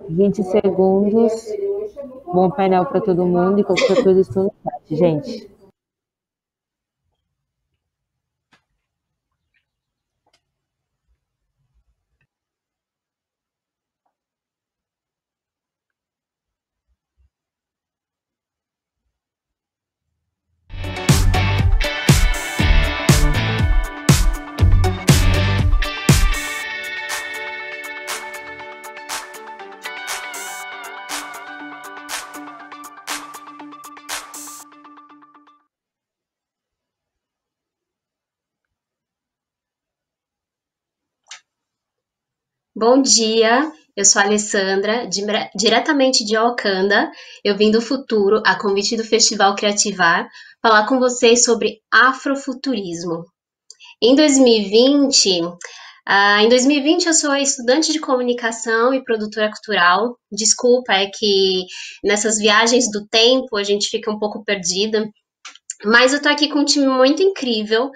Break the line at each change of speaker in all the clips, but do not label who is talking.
20 segundos. Bom painel para todo mundo e qualquer coisa estou no chat, gente.
Bom dia, eu sou a Alessandra, diretamente de Wakanda. Eu vim do futuro, a convite do Festival Criativar, falar com vocês sobre afrofuturismo. Em 2020, em 2020 eu sou estudante de comunicação e produtora cultural. Desculpa, é que nessas viagens do tempo a gente fica um pouco perdida. Mas eu tô aqui com um time muito incrível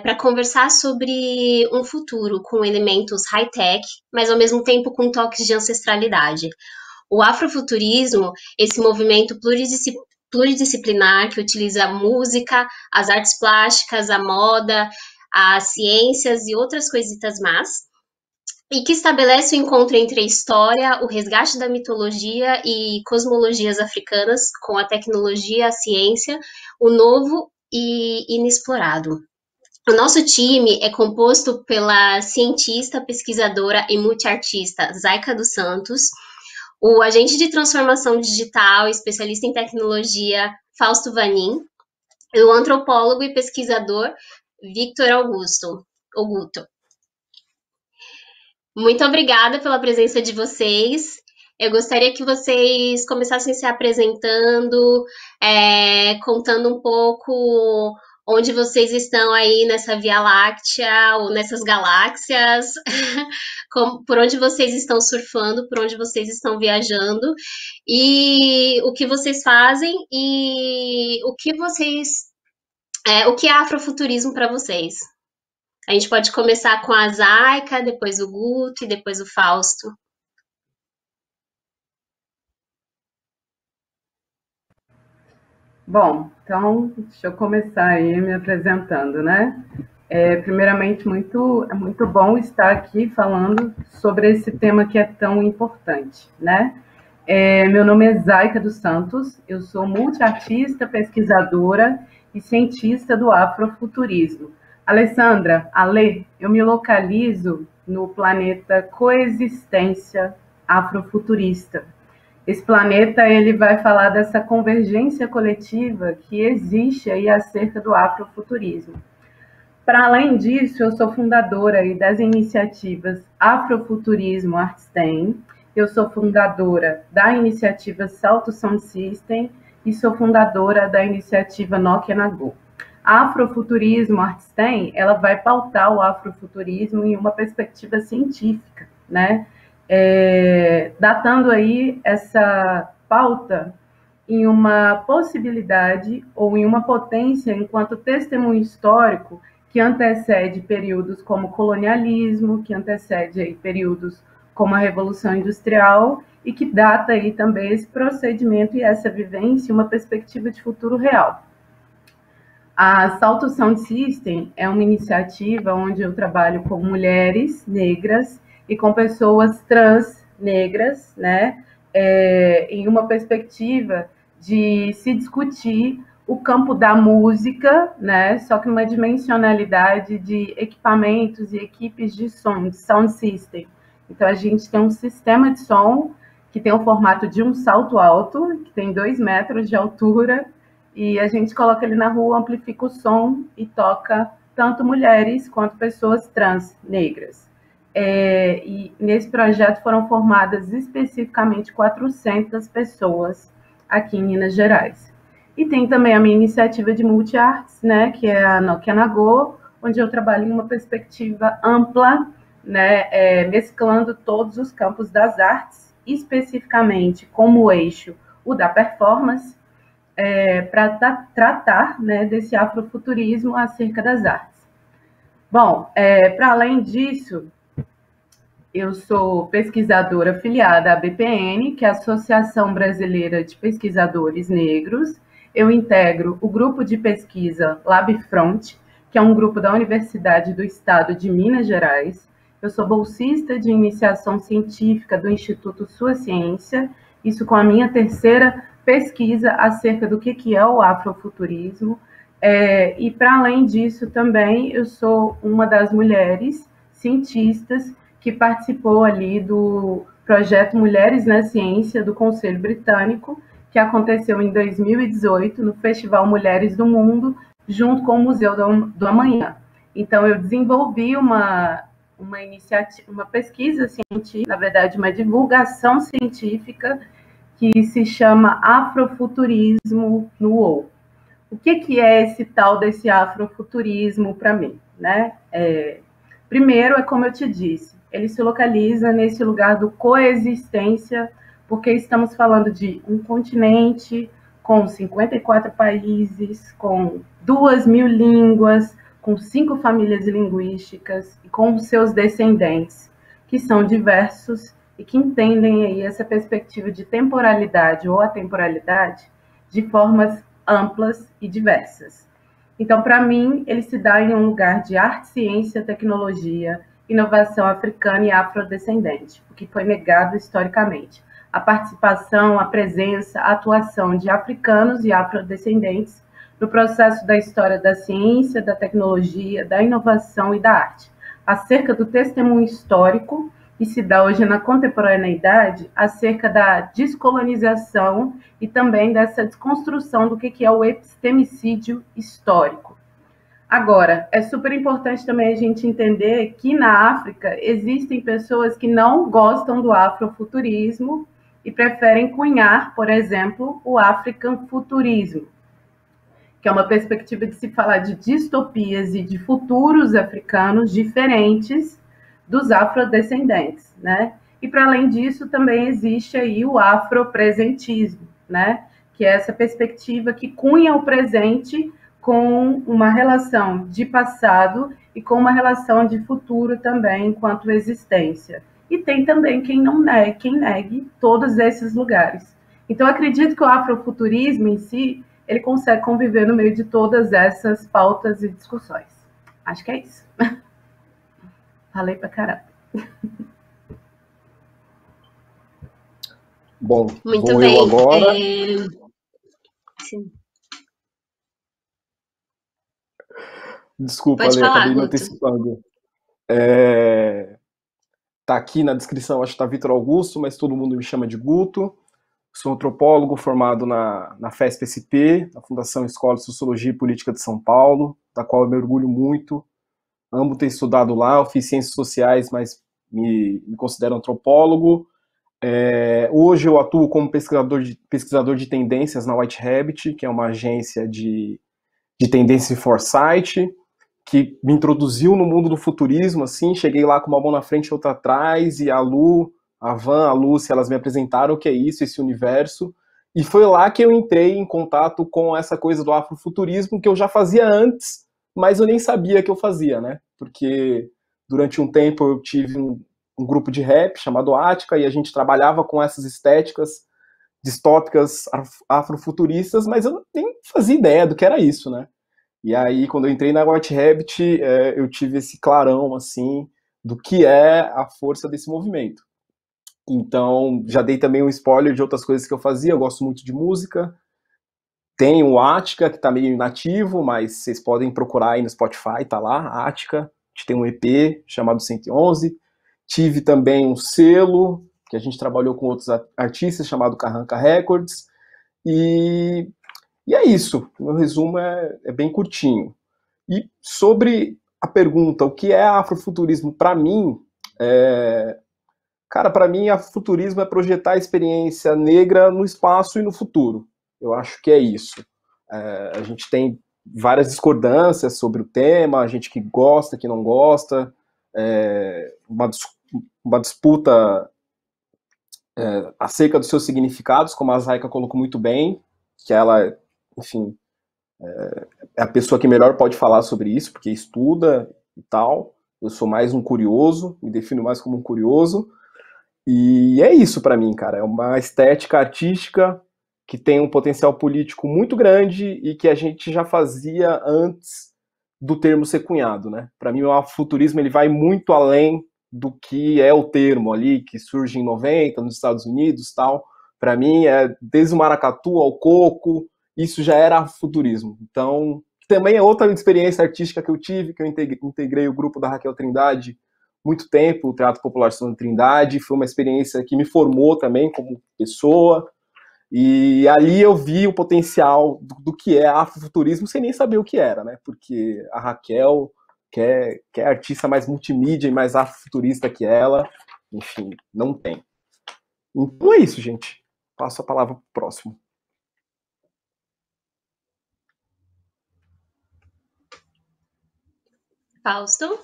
para conversar sobre um futuro com elementos high-tech, mas ao mesmo tempo com toques de ancestralidade. O afrofuturismo, esse movimento pluridisciplinar que utiliza a música, as artes plásticas, a moda, as ciências e outras coisitas más, e que estabelece o encontro entre a história, o resgate da mitologia e cosmologias africanas com a tecnologia, a ciência, o novo e inexplorado. O nosso time é composto pela cientista, pesquisadora e multiartista Zaika dos Santos, o agente de transformação digital, especialista em tecnologia Fausto Vanin, e o antropólogo e pesquisador Victor Augusto. Muito obrigada pela presença de vocês. Eu gostaria que vocês começassem se apresentando, contando um pouco onde vocês estão aí nessa Via Láctea ou nessas galáxias, por onde vocês estão surfando, por onde vocês estão viajando, e o que vocês fazem e o que é afrofuturismo para vocês. A gente pode começar com a Zaika, depois o Guto e depois o Fausto.
Bom, então, deixa eu começar aí me apresentando, né? Primeiramente, é muito bom estar aqui falando sobre esse tema que é tão importante, né? Meu nome é Zaika dos Santos, eu sou multiartista, pesquisadora e cientista do afrofuturismo. Alessandra, Ale, eu me localizo no planeta Coexistência Afrofuturista. Esse planeta ele vai falar dessa convergência coletiva que existe aí acerca do afrofuturismo. Para além disso, eu sou fundadora aí das iniciativas Afrofuturismo Artstein, eu sou fundadora da iniciativa Salto Sound System e sou fundadora da iniciativa Nokia Nagô. A Afrofuturismo Artstein, ela vai pautar o afrofuturismo em uma perspectiva científica, né? Datando aí essa pauta em uma possibilidade ou em uma potência enquanto testemunho histórico que antecede períodos como colonialismo, que antecede aí períodos como a Revolução Industrial e que data aí também esse procedimento e essa vivência uma perspectiva de futuro real. A Salto Sound System é uma iniciativa onde eu trabalho com mulheres negras e com pessoas trans negras, né, em uma perspectiva de se discutir o campo da música, né, só que numa dimensionalidade de equipamentos e equipes de som, de sound system. Então, a gente tem um sistema de som que tem o formato de um salto alto, que tem 2 metros de altura, e a gente coloca ele na rua, amplifica o som e toca tanto mulheres quanto pessoas trans negras. E nesse projeto foram formadas especificamente 400 pessoas aqui em Minas Gerais. E tem também a minha iniciativa de multiartes, né, que é a Nokia Nagô, onde eu trabalho em uma perspectiva ampla, né, mesclando todos os campos das artes, especificamente como eixo o da performance, para tratar, né, desse afrofuturismo acerca das artes. Bom, para além disso, Eu sou pesquisadora afiliada à BPN, que é a Associação Brasileira de Pesquisadores Negros. Eu integro o grupo de pesquisa LabFront, que é um grupo da Universidade do Estado de Minas Gerais. Eu sou bolsista de iniciação científica do Instituto Sua Ciência, isso com a minha terceira pesquisa acerca do que é o afrofuturismo. E, para além disso, também eu sou uma das mulheres cientistas que participou ali do projeto Mulheres na Ciência do Conselho Britânico, que aconteceu em 2018 no Festival Mulheres do Mundo, junto com o Museu do Amanhã. Então, eu desenvolvi uma iniciativa, uma pesquisa científica, na verdade, uma divulgação científica que se chama Afrofuturismo no UOL. O que é esse tal desse afrofuturismo para mim, né? Primeiro, é como eu te disse, ele se localiza nesse lugar do coexistência, porque estamos falando de um continente com 54 países, com 2.000 línguas, com 5 famílias linguísticas e com os seus descendentes, que são diversos e que entendem aí essa perspectiva de temporalidade ou atemporalidade de formas amplas e diversas. Então, para mim, ele se dá em um lugar de arte, ciência, tecnologia, inovação africana e afrodescendente, o que foi negado historicamente. A participação, a presença, a atuação de africanos e afrodescendentes no processo da história da ciência, da tecnologia, da inovação e da arte, acerca do testemunho histórico que se dá hoje na contemporaneidade, acerca da descolonização e também dessa desconstrução do que é o epistemicídio histórico. Agora, é super importante também a gente entender que na África existem pessoas que não gostam do afrofuturismo e preferem cunhar, por exemplo, o African Futurismo, que é uma perspectiva de se falar de distopias e de futuros africanos diferentes dos afrodescendentes, né? E para além disso também existe aí o afropresentismo, né? Que é essa perspectiva que cunha o presente com uma relação de passado e com uma relação de futuro também enquanto existência. E tem também quem negue todos esses lugares. Então acredito que o afrofuturismo em si, ele consegue conviver no meio de todas essas pautas e discussões. Acho que é isso. Falei pra caramba.
Bom,
Muito
vou
bem.
eu agora.
Sim.
Desculpa,
Pode
Ale,
falar,
acabei me
Guto.
antecipando. Tá aqui na descrição, acho que tá Vitor Augusto, mas todo mundo me chama de Guto. Sou antropólogo formado na FESP-SP, na Fundação Escola de Sociologia e Política de São Paulo, da qual eu me orgulho muito. Amo ter estudado lá, eu fiz ciências sociais, mas me considero antropólogo. Hoje eu atuo como pesquisador de tendências na White Rabbit, que é uma agência de tendência e foresight, que me introduziu no mundo do futurismo, assim, cheguei lá com uma mão na frente e outra atrás, e a Lu, a Van, a Lúcia, elas me apresentaram o que é isso, esse universo, e foi lá que eu entrei em contato com essa coisa do afrofuturismo, que eu já fazia antes, mas eu nem sabia que eu fazia, né? Porque durante um tempo eu tive um grupo de rap chamado Ática, e a gente trabalhava com essas estéticas distópicas afrofuturistas, mas eu nem fazia ideia do que era isso, né? E aí, quando eu entrei na White Rabbit, eu tive esse clarão, assim, do que é a força desse movimento. Então, já dei também um spoiler de outras coisas que eu fazia, eu gosto muito de música. Tem o Ática, que tá meio inativo, mas vocês podem procurar aí no Spotify, tá lá, Ática. A gente tem um EP chamado 111. Tive também um selo, que a gente trabalhou com outros artistas, chamado Carranca Records. E é isso, o meu resumo é bem curtinho. E sobre a pergunta, o que é afrofuturismo para mim? Cara, para mim, afrofuturismo é projetar a experiência negra no espaço e no futuro. Eu acho que é isso. A gente tem várias discordâncias sobre o tema, a gente que gosta, que não gosta, uma disputa acerca dos seus significados, como a Zaika colocou muito bem, que ela, enfim, é a pessoa que melhor pode falar sobre isso, porque estuda e tal. Eu sou mais um curioso, me defino mais como um curioso. E é isso para mim, cara. É uma estética artística que tem um potencial político muito grande e que a gente já fazia antes do termo ser cunhado, né? Para mim, o afrofuturismo ele vai muito além do que é o termo ali, que surge em 90 nos Estados Unidos, tal. Para mim, é desde o maracatu ao coco, isso já era afrofuturismo. Então, também é outra experiência artística que eu tive, que eu integrei o grupo da Raquel Trindade muito tempo, o Teatro Popular Santa Trindade, foi uma experiência que me formou também como pessoa, e ali eu vi o potencial do que é afrofuturismo sem nem saber o que era, né? Porque a Raquel, que é artista mais multimídia e mais afrofuturista que ela, enfim, não tem. Então é isso, gente. Passo a palavra para o próximo.
Fausto?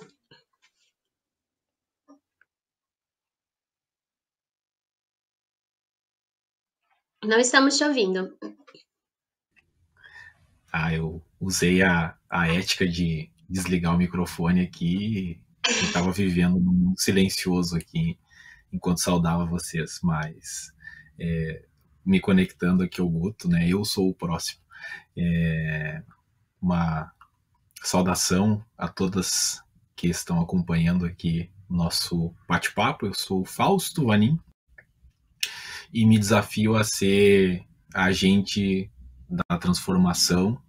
Não estamos te ouvindo.
Eu usei a ética de desligar o microfone aqui e estava vivendo num mundo silencioso aqui enquanto saudava vocês, mas me conectando aqui ao Guto, né? Eu sou o próximo. Uma saudação a todas que estão acompanhando aqui o nosso bate-papo. Eu sou o Fausto Vanin e me desafio a ser agente da transformação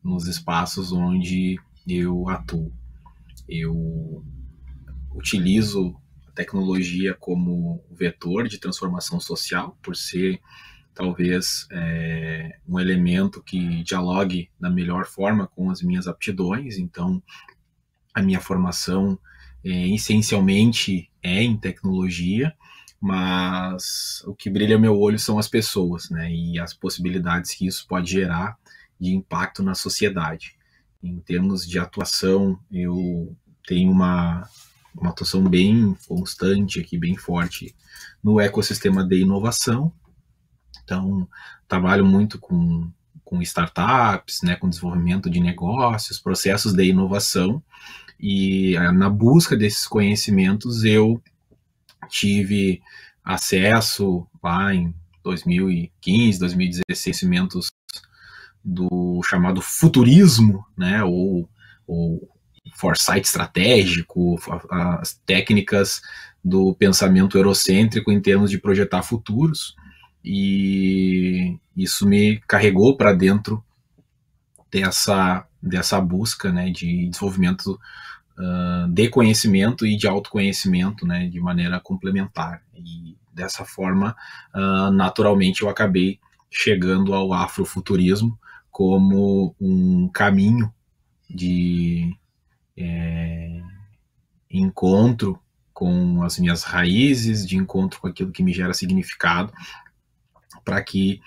nos espaços onde eu atuo. Eu utilizo a tecnologia como vetor de transformação social, por ser talvez um elemento que dialogue da melhor forma com as minhas aptidões. Então, a minha formação essencialmente é em tecnologia, mas o que brilha meu olho são as pessoas, né, e as possibilidades que isso pode gerar de impacto na sociedade. Em termos de atuação, eu tenho uma atuação bem constante aqui, bem forte no ecossistema de inovação. Então, trabalho muito com startups, né, com desenvolvimento de negócios, processos de inovação, e na busca desses conhecimentos eu tive acesso lá em 2015, 2016, conhecimentos do chamado futurismo, né, ou foresight estratégico, as técnicas do pensamento eurocêntrico em termos de projetar futuros, e isso me carregou para dentro dessa busca, né, de desenvolvimento de conhecimento e de autoconhecimento, né, de maneira complementar. E dessa forma, naturalmente, eu acabei chegando ao afrofuturismo como um caminho de encontro com as minhas raízes, de encontro com aquilo que me gera significado, para que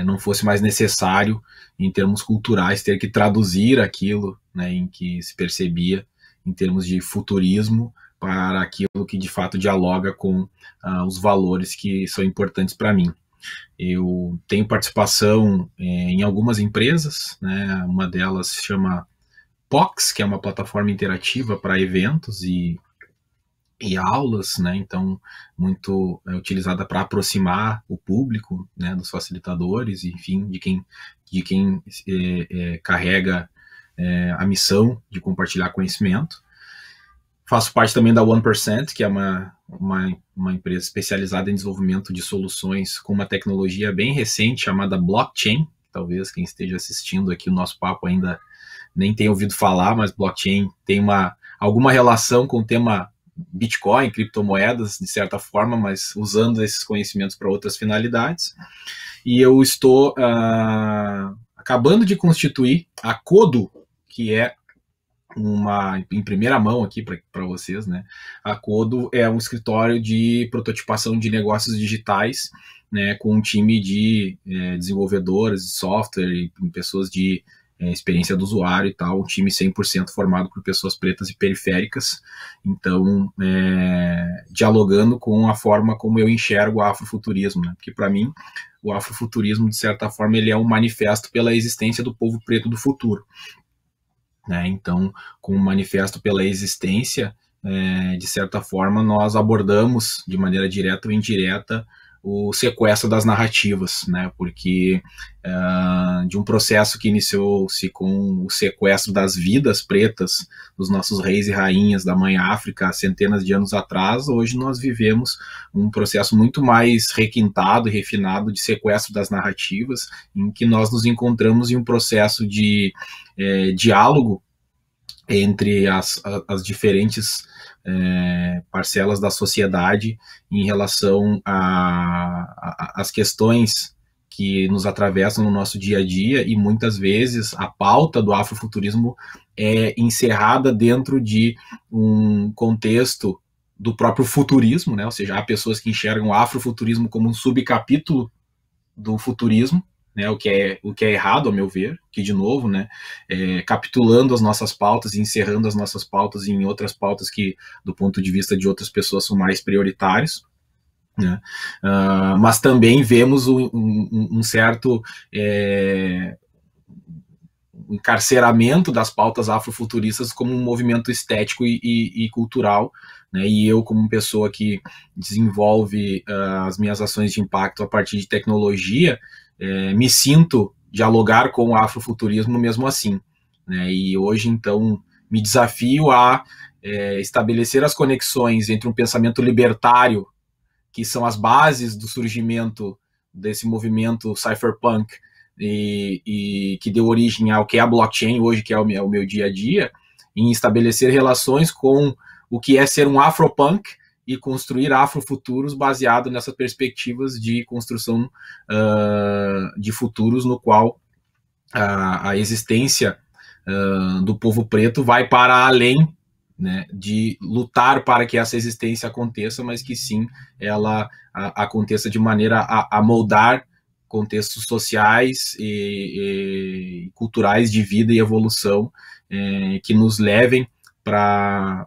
não fosse mais necessário, em termos culturais, ter que traduzir aquilo, né, em que se percebia em termos de futurismo para aquilo que de fato dialoga com os valores que são importantes para mim. Eu tenho participação em algumas empresas, né, uma delas se chama POX, que é uma plataforma interativa para eventos e aulas, né? Então, muito utilizada para aproximar o público, né, dos facilitadores, enfim, de quem carrega a missão de compartilhar conhecimento. Faço parte também da 1%, que é uma empresa especializada em desenvolvimento de soluções com uma tecnologia bem recente chamada blockchain. Talvez quem esteja assistindo aqui o nosso papo ainda nem tenha ouvido falar, mas blockchain tem alguma relação com o tema Bitcoin, criptomoedas, de certa forma, mas usando esses conhecimentos para outras finalidades. E eu estou acabando de constituir a Codo, que é em primeira mão aqui para vocês, né? A Codo é um escritório de prototipação de negócios digitais, né, com um time de desenvolvedores de software e pessoas de experiência do usuário e tal, um time 100% formado por pessoas pretas e periféricas. Então, dialogando com a forma como eu enxergo o afrofuturismo, né? Porque para mim o afrofuturismo, de certa forma, ele é um manifesto pela existência do povo preto do futuro. né? Então, com o Manifesto pela Existência, de certa forma, nós abordamos de maneira direta ou indireta o sequestro das narrativas, né? Porque de um processo que iniciou-se com o sequestro das vidas pretas dos nossos reis e rainhas da Mãe África há centenas de anos atrás, hoje nós vivemos um processo muito mais requintado e refinado de sequestro das narrativas, em que nós nos encontramos em um processo de diálogo entre as diferentes parcelas da sociedade em relação às questões que nos atravessam no nosso dia a dia, e muitas vezes a pauta do afrofuturismo é encerrada dentro de um contexto do próprio futurismo, né? Ou seja, há pessoas que enxergam o afrofuturismo como um subcapítulo do futurismo, né, o que é errado, ao meu ver, que, de novo, né, capitulando as nossas pautas e encerrando as nossas pautas em outras pautas que, do ponto de vista de outras pessoas, são mais prioritários, né, mas também vemos um certo encarceramento das pautas afrofuturistas como um movimento estético e cultural, né, e eu, como pessoa que desenvolve as minhas ações de impacto a partir de tecnologia, me sinto dialogar com o afrofuturismo mesmo assim, né? E hoje, então, me desafio a estabelecer as conexões entre um pensamento libertário, que são as bases do surgimento desse movimento cypherpunk, e que deu origem ao que é a blockchain hoje, que é o meu dia a dia, em estabelecer relações com o que é ser um afropunk, e construir afrofuturos baseado nessas perspectivas de construção de futuros no qual a existência do povo preto vai para além, né, de lutar para que essa existência aconteça, mas que sim, ela aconteça de maneira a moldar contextos sociais e culturais de vida e evolução que nos levem para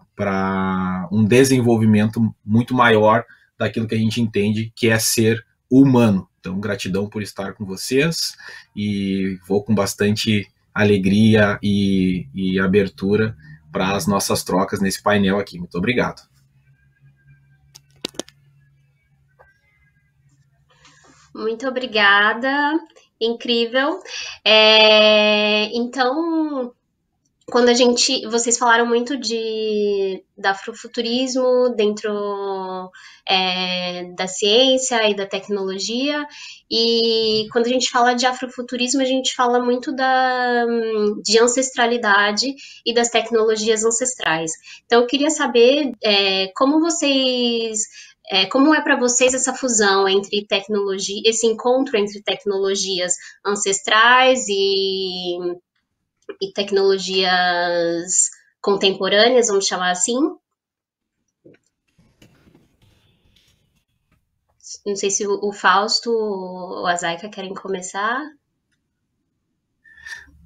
um desenvolvimento muito maior daquilo que a gente entende que é ser humano. Então, gratidão por estar com vocês, e vou com bastante alegria e abertura para as nossas trocas nesse painel aqui. Muito obrigado.
Muito obrigada, incrível. Então, quando vocês falaram muito da afrofuturismo dentro da ciência e da tecnologia, e quando a gente fala de afrofuturismo, a gente fala muito de ancestralidade e das tecnologias ancestrais. Então, eu queria saber como é para vocês essa fusão entre tecnologia, esse encontro entre tecnologias ancestrais e tecnologias contemporâneas, vamos chamar assim? Não sei se o Fausto ou a Zaika querem começar.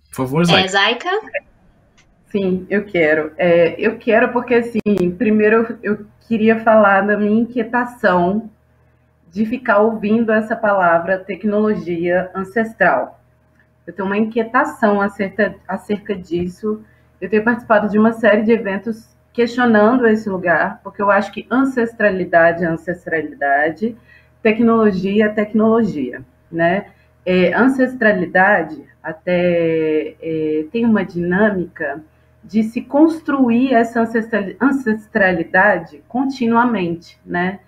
Por favor, Zaika.
Zaika?
Sim, eu quero. Eu quero porque, assim, primeiro eu queria falar da minha inquietação de ficar ouvindo essa palavra tecnologia ancestral. Eu tenho uma inquietação acerca disso. Eu tenho participado de uma série de eventos questionando esse lugar, porque eu acho que ancestralidade é ancestralidade, tecnologia é tecnologia, né? Ancestralidade até tem uma dinâmica de se construir essa ancestralidade continuamente, né?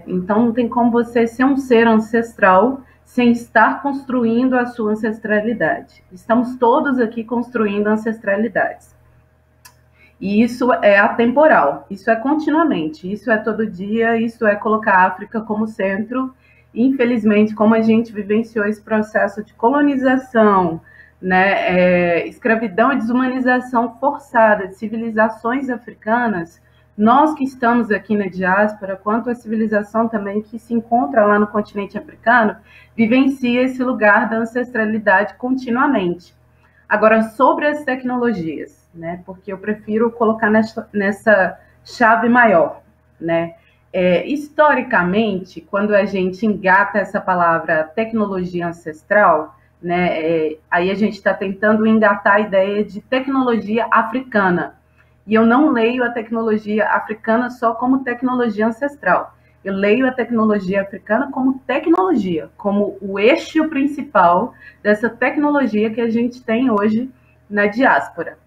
Então não tem como você ser um ser ancestral sem estar construindo a sua ancestralidade. Estamos todos aqui construindo ancestralidades. E isso é atemporal, isso é continuamente, isso é todo dia, isso é colocar a África como centro. Infelizmente, como a gente vivenciou esse processo de colonização, né, escravidão e desumanização forçada de civilizações africanas, nós que estamos aqui na diáspora, quanto a civilização também que se encontra lá no continente africano, vivencia esse lugar da ancestralidade continuamente. Agora, sobre as tecnologias, né, porque eu prefiro colocar nessa chave maior, né? Historicamente, quando a gente engata essa palavra tecnologia ancestral, né? Aí a gente está tentando engatar a ideia de tecnologia africana. E eu não leio a tecnologia africana só como tecnologia ancestral. Eu leio a tecnologia africana como tecnologia, como o eixo principal dessa tecnologia que a gente tem hoje na diáspora,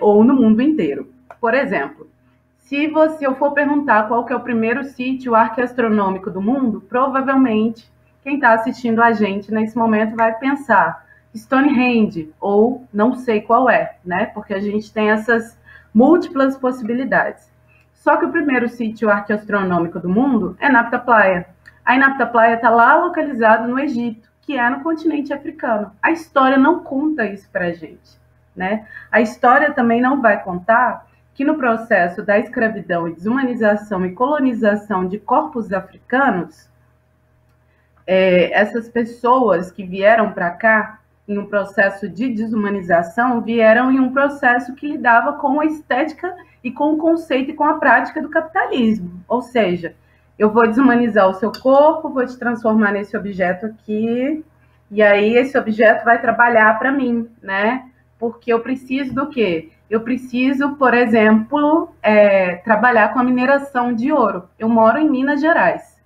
ou no mundo inteiro. Por exemplo, se eu for perguntar qual que é o primeiro sítio arqueastronômico do mundo, provavelmente quem está assistindo a gente nesse momento vai pensar Stonehenge, ou não sei qual é, né? Porque a gente tem essas múltiplas possibilidades. Só que o primeiro sítio arqueastronômico do mundo é Nabta Playa. A Nabta Playa está lá localizado no Egito, que é no continente africano. A história não conta isso para a gente, né? A história também não vai contar que no processo da escravidão e desumanização e colonização de corpos africanos, essas pessoas que vieram para cá em um processo de desumanização, vieram em um processo que lidava com a estética e com o conceito e com a prática do capitalismo. Ou seja, eu vou desumanizar o seu corpo, vou te transformar nesse objeto aqui, e aí esse objeto vai trabalhar para mim, né? Porque eu preciso do quê? Eu preciso, por exemplo, trabalhar com a mineração de ouro. Eu moro em Minas Gerais.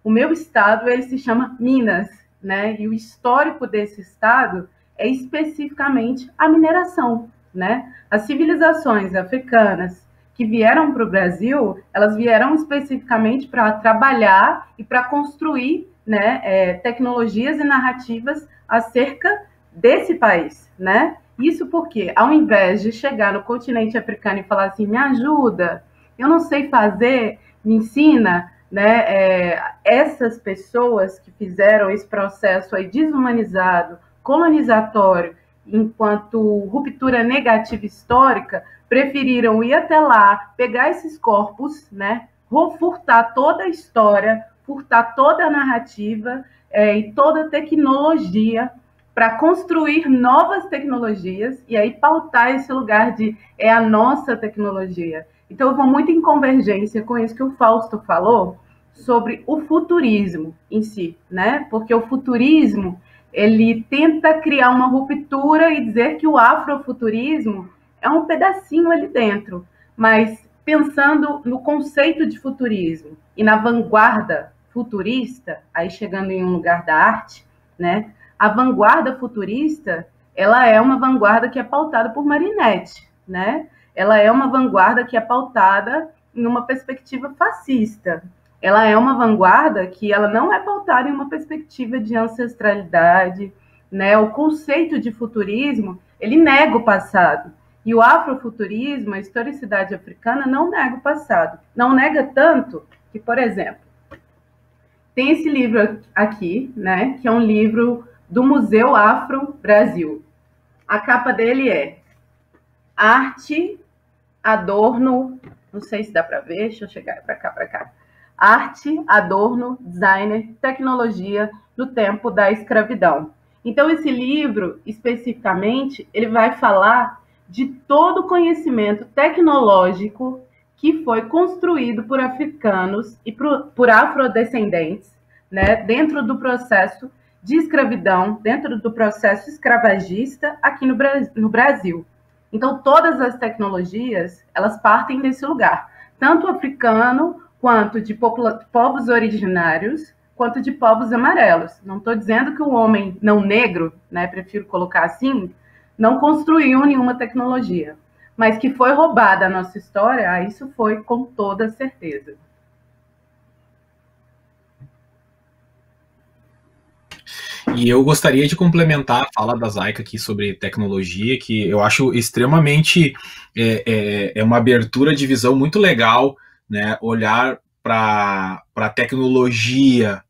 O meu estado, ele se chama Minas, né? E o histórico desse estado é especificamente a mineração, né? As civilizações africanas que vieram para o Brasil, elas vieram especificamente para trabalhar e para construir, né, tecnologias e narrativas acerca desse país, né? Isso porque, ao invés de chegar no continente africano e falar assim, me ajuda, eu não sei fazer, me ensina, né? Essas pessoas que fizeram esse processo aí desumanizado, colonizatório, enquanto ruptura negativa histórica, preferiram ir até lá, pegar esses corpos, né? Furtar toda a história, furtar toda a narrativa e toda a tecnologia para construir novas tecnologias e aí pautar esse lugar de a nossa tecnologia. Então, eu vou muito em convergência com isso que o Fausto falou sobre o futurismo em si, né? Porque o futurismo, ele tenta criar uma ruptura e dizer que o afrofuturismo é um pedacinho ali dentro, mas pensando no conceito de futurismo e na vanguarda futurista, aí chegando em um lugar da arte, né? A vanguarda futurista, ela é uma vanguarda que é pautada por Marinetti, né? Ela é uma vanguarda que é pautada em uma perspectiva fascista. Ela é uma vanguarda que ela não é pautada em uma perspectiva de ancestralidade, né? O conceito de futurismo, ele nega o passado. E o afrofuturismo, a historicidade africana, não nega o passado. Não nega tanto que, por exemplo, tem esse livro aqui, né? Que é um livro do Museu Afro Brasil. A capa dele é Arte, Adorno, não sei se dá para ver, deixa eu chegar para cá. Arte, Adorno, Designer, Tecnologia no Tempo da Escravidão. Então, esse livro, especificamente, ele vai falar de todo o conhecimento tecnológico que foi construído por africanos e por afrodescendentes, né, dentro do processo de escravidão, dentro do processo escravagista aqui no Brasil. Então, todas as tecnologias, elas partem desse lugar, tanto africano, quanto de povos originários, quanto de povos amarelos. Não estou dizendo que o homem não negro, né, prefiro colocar assim, não construiu nenhuma tecnologia, mas que foi roubada a nossa história, isso foi com toda certeza.
E eu gostaria de complementar a fala da Zaika aqui sobre tecnologia, que eu acho extremamente uma abertura de visão muito legal, né, olhar para a tecnologia,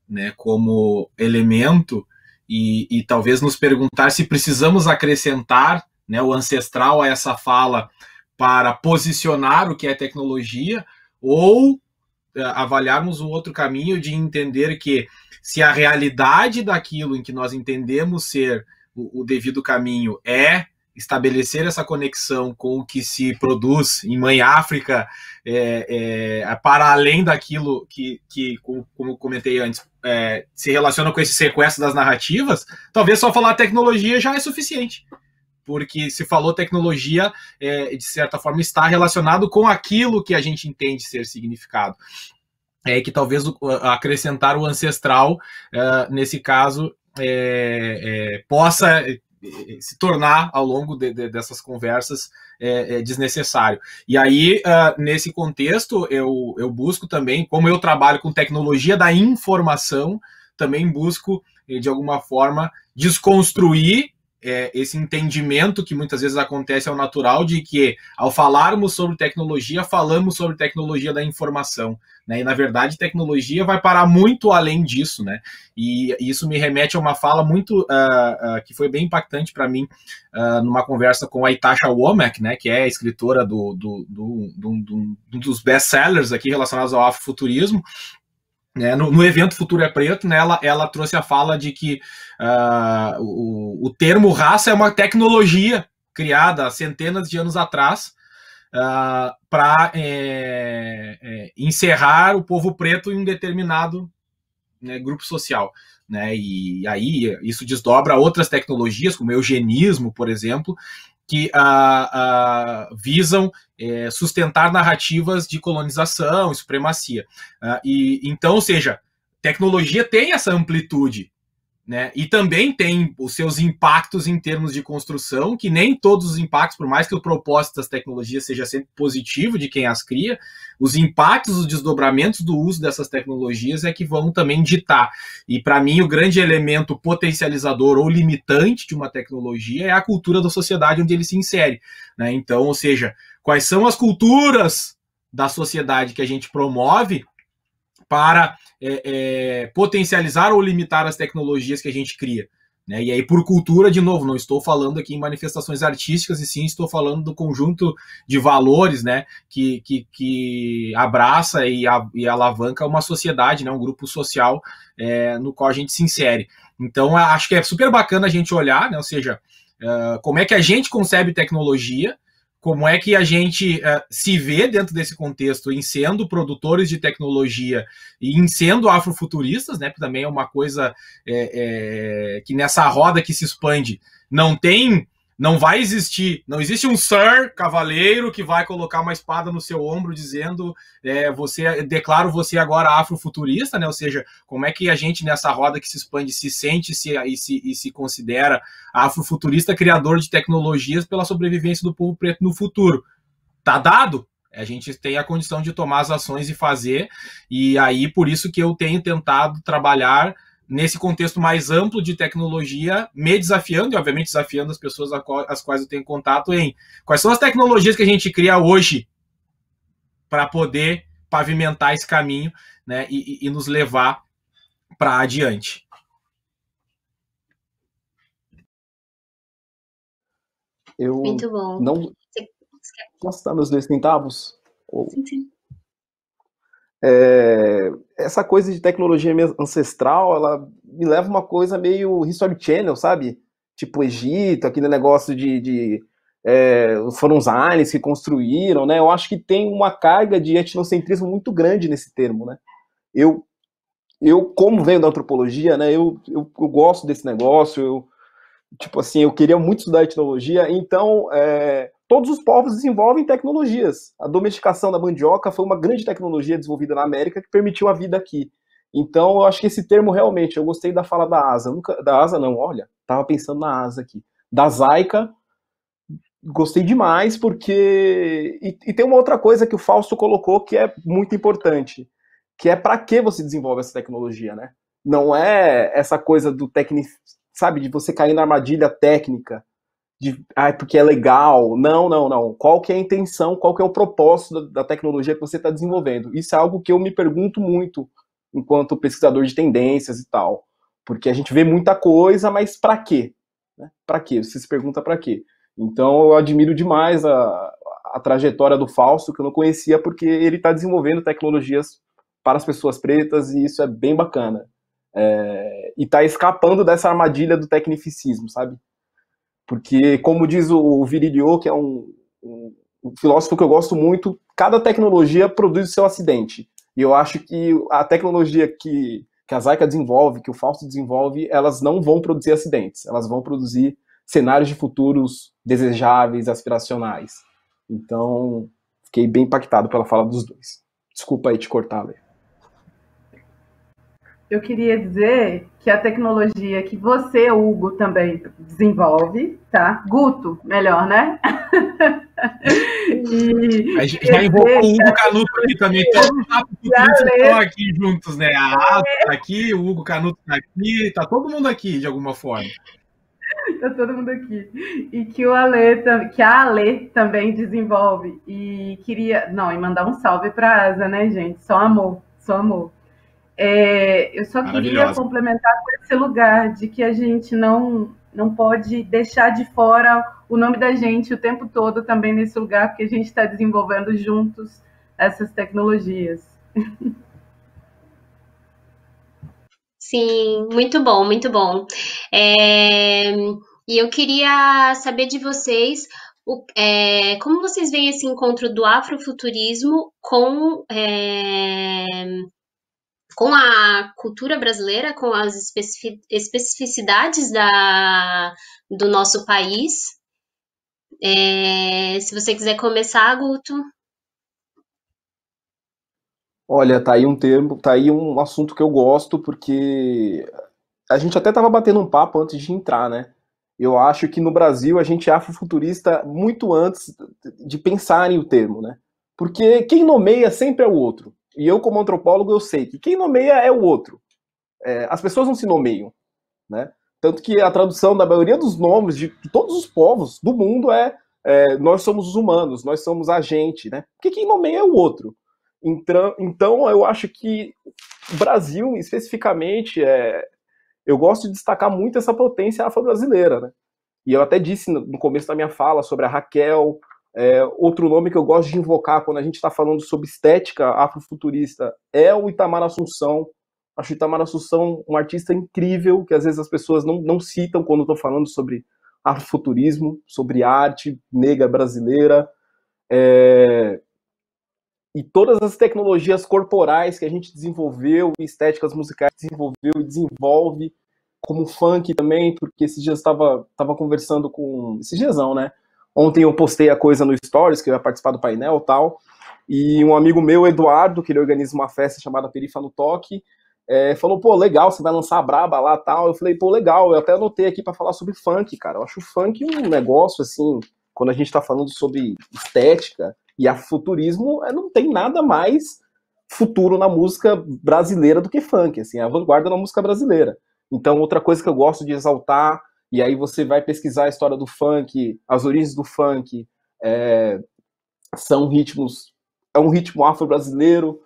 né, como elemento e talvez nos perguntar se precisamos acrescentar, né, o ancestral a essa fala para posicionar o que é tecnologia ou avaliarmos um outro caminho de entender que se a realidade daquilo em que nós entendemos ser o devido caminho é estabelecer essa conexão com o que se produz em Mãe África, para além daquilo que como comentei antes, se relaciona com esse sequestro das narrativas, talvez só falar tecnologia já é suficiente. Porque se falou tecnologia, de certa forma, está relacionado com aquilo que a gente entende ser significado. Que talvez acrescentar o ancestral, nesse caso, possa se tornar, ao longo dessas conversas, desnecessário. E aí, nesse contexto, eu busco também, como eu trabalho com tecnologia da informação, também busco, de alguma forma, desconstruir esse entendimento que muitas vezes acontece ao natural de que, ao falarmos sobre tecnologia, falamos sobre tecnologia da informação, né? E, na verdade, tecnologia vai parar muito além disso, né? E isso me remete a uma fala muito que foi bem impactante para mim, numa conversa com a Itasha Womack, né, que é a escritora dos best-sellers aqui relacionados ao afrofuturismo. No evento Futuro é Preto, né, ela trouxe a fala de que o termo raça é uma tecnologia criada há centenas de anos atrás para encerrar o povo preto em um determinado, né, grupo social. Né, e aí isso desdobra outras tecnologias, como o eugenismo, por exemplo, que visam sustentar narrativas de colonização e supremacia. Então, ou seja, tecnologia tem essa amplitude, né? E também tem os seus impactos em termos de construção, que nem todos os impactos, por mais que o propósito das tecnologias seja sempre positivo de quem as cria, os impactos, os desdobramentos do uso dessas tecnologias é que vão também ditar. E, para mim, o grande elemento potencializador ou limitante de uma tecnologia é a cultura da sociedade onde ele se insere, né? Então, ou seja, quais são as culturas da sociedade que a gente promove para potencializar ou limitar as tecnologias que a gente cria, né? E aí, por cultura, de novo, não estou falando aqui em manifestações artísticas, e sim estou falando do conjunto de valores, né, que abraça e alavanca uma sociedade, né, um grupo social no qual a gente se insere. Então, acho que é super bacana a gente olhar, né, ou seja, como é que a gente concebe tecnologia, como é que a gente se vê dentro desse contexto em sendo produtores de tecnologia e em sendo afrofuturistas, né, que também é uma coisa que nessa roda que se expande não existe um Sir Cavaleiro que vai colocar uma espada no seu ombro dizendo declaro você agora afrofuturista, né? Ou seja, como é que a gente nessa roda que se expande se sente e se considera afrofuturista, criador de tecnologias pela sobrevivência do povo preto no futuro? Tá dado? A gente tem a condição de tomar as ações e fazer, e aí por isso que eu tenho tentado trabalhar nesse contexto mais amplo de tecnologia, me desafiando e, obviamente, desafiando as pessoas às quais eu tenho contato em quais são as tecnologias que a gente cria hoje para poder pavimentar esse caminho, né, e nos levar para adiante.
Muito bom.
Não posso dar meus 2 centavos?
Sim.
Essa coisa de tecnologia ancestral, ela me leva a uma coisa meio History Channel, sabe? Tipo Egito, aquele negócio foram os aliens que construíram, né? Eu acho que tem uma carga de etnocentrismo muito grande nesse termo, né? Eu como venho da antropologia, né? Eu gosto desse negócio, tipo assim, eu queria muito estudar etnologia, então todos os povos desenvolvem tecnologias. A domesticação da mandioca foi uma grande tecnologia desenvolvida na América que permitiu a vida aqui. Então, eu acho que esse termo realmente, eu gostei da fala da Asa. Da Asa não, olha, tava pensando na Asa aqui. Da Zaica, gostei demais, porque... E tem uma outra coisa que o Fausto colocou que é muito importante, que é para que você desenvolve essa tecnologia, né? Não é essa coisa do sabe, de você cair na armadilha técnica, porque é legal. Não. Qual que é a intenção, qual que é o propósito da tecnologia que você está desenvolvendo? Isso é algo que eu me pergunto muito enquanto pesquisador de tendências e tal. Porque a gente vê muita coisa, mas para quê? Né? Para quê? Você se pergunta para quê? Então eu admiro demais a trajetória do Fausto, que eu não conhecia, porque ele está desenvolvendo tecnologias para as pessoas pretas, e isso é bem bacana. E está escapando dessa armadilha do tecnicismo, sabe? Porque, como diz o Virilio, que é um filósofo que eu gosto muito, cada tecnologia produz o seu acidente. E eu acho que a tecnologia que a Zaika desenvolve, que o Fausto desenvolve, elas não vão produzir acidentes, elas vão produzir cenários de futuros desejáveis, aspiracionais. Então, fiquei bem impactado pela fala dos dois. Desculpa aí te cortar, Lê.
Eu queria dizer que a tecnologia que você, Hugo, também desenvolve, tá? Guto, melhor, né?
Já invocou o Hugo Canuto aqui também. Todos os futuristas estão aqui juntos, né? A Ada tá aqui, o Hugo Canuto tá aqui, tá todo mundo aqui, de alguma forma.
Tá todo mundo aqui. E que a Ale também desenvolve. E queria... Não, e mandar um salve pra Asa, né, gente? Só amor, só amor. Eu só queria complementar com esse lugar de que a gente não pode deixar de fora o nome da gente o tempo todo também nesse lugar, porque a gente está desenvolvendo juntos essas tecnologias.
Sim, muito bom, muito bom. E eu queria saber de vocês como vocês veem esse encontro do afrofuturismo com a cultura brasileira, com as especificidades do nosso país. Se você quiser começar, Guto.
Olha, tá aí um assunto que eu gosto, porque a gente até tava batendo um papo antes de entrar, né? Eu acho que no Brasil a gente é afrofuturista muito antes de pensarem o termo, né? Porque quem nomeia sempre é o outro. E eu, como antropólogo, eu sei que quem nomeia é o outro. As pessoas não se nomeiam, né? Tanto que a tradução da maioria dos nomes de todos os povos do mundo é nós somos os humanos, nós somos a gente, né? Porque quem nomeia é o outro. Então eu acho que o Brasil, especificamente, eu gosto de destacar muito essa potência afro-brasileira, né? E eu até disse no começo da minha fala sobre a Raquel. Outro nome que eu gosto de invocar quando a gente está falando sobre estética afrofuturista é o Itamar Assunção. Acho o Itamar Assunção um artista incrível, que às vezes as pessoas não citam quando estão falando sobre afrofuturismo, sobre arte negra brasileira. E todas as tecnologias corporais que a gente desenvolveu, estéticas musicais desenvolveu e desenvolve, como funk também, porque esses dias estava conversando com... Esses dias não, né? Ontem eu postei a coisa no Stories, que eu ia participar do painel e tal, e um amigo meu, Eduardo, que ele organiza uma festa chamada Perifa no Toque, falou, pô, legal, você vai lançar a Braba lá e tal. Eu falei, pô, legal, eu até anotei aqui para falar sobre funk, cara. Eu acho o funk um negócio, assim, quando a gente tá falando sobre estética e afrofuturismo, não tem nada mais futuro na música brasileira do que funk, assim, é a vanguarda na música brasileira. Então, outra coisa que eu gosto de exaltar, e aí você vai pesquisar a história do funk, as origens do funk, são ritmos, é um ritmo afro-brasileiro,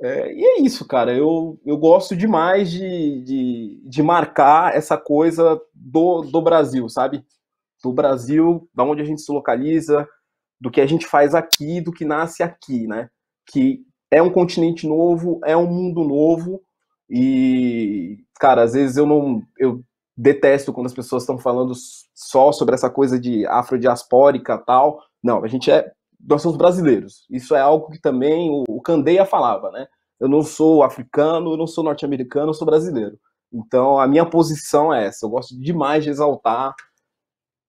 e é isso, cara, eu gosto demais de marcar essa coisa do Brasil, sabe? Do Brasil, da onde a gente se localiza, do que a gente faz aqui, do que nasce aqui, né? Que é um continente novo, é um mundo novo, e, cara, às vezes eu detesto quando as pessoas estão falando só sobre essa coisa de afrodiaspórica e tal. Não, nós somos brasileiros. Isso é algo que também o Candeia falava, né? Eu não sou africano, eu não sou norte-americano, eu sou brasileiro. Então, a minha posição é essa. Eu gosto demais de exaltar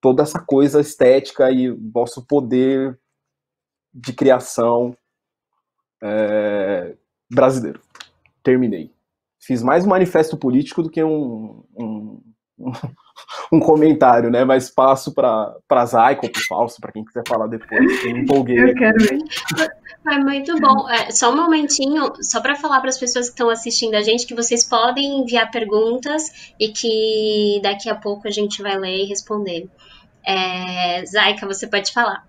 toda essa coisa estética e nosso poder de criação brasileiro. Terminei. Fiz mais um manifesto político do que um comentário, né? Mas passo para Zaika ou para o Fausto, para quem quiser falar depois. Eu me empolguei.
Eu quero ver.
Muito bom. Só um momentinho, só para falar para as pessoas que estão assistindo a gente que vocês podem enviar perguntas e que daqui a pouco a gente vai ler e responder. Zaika, você pode falar.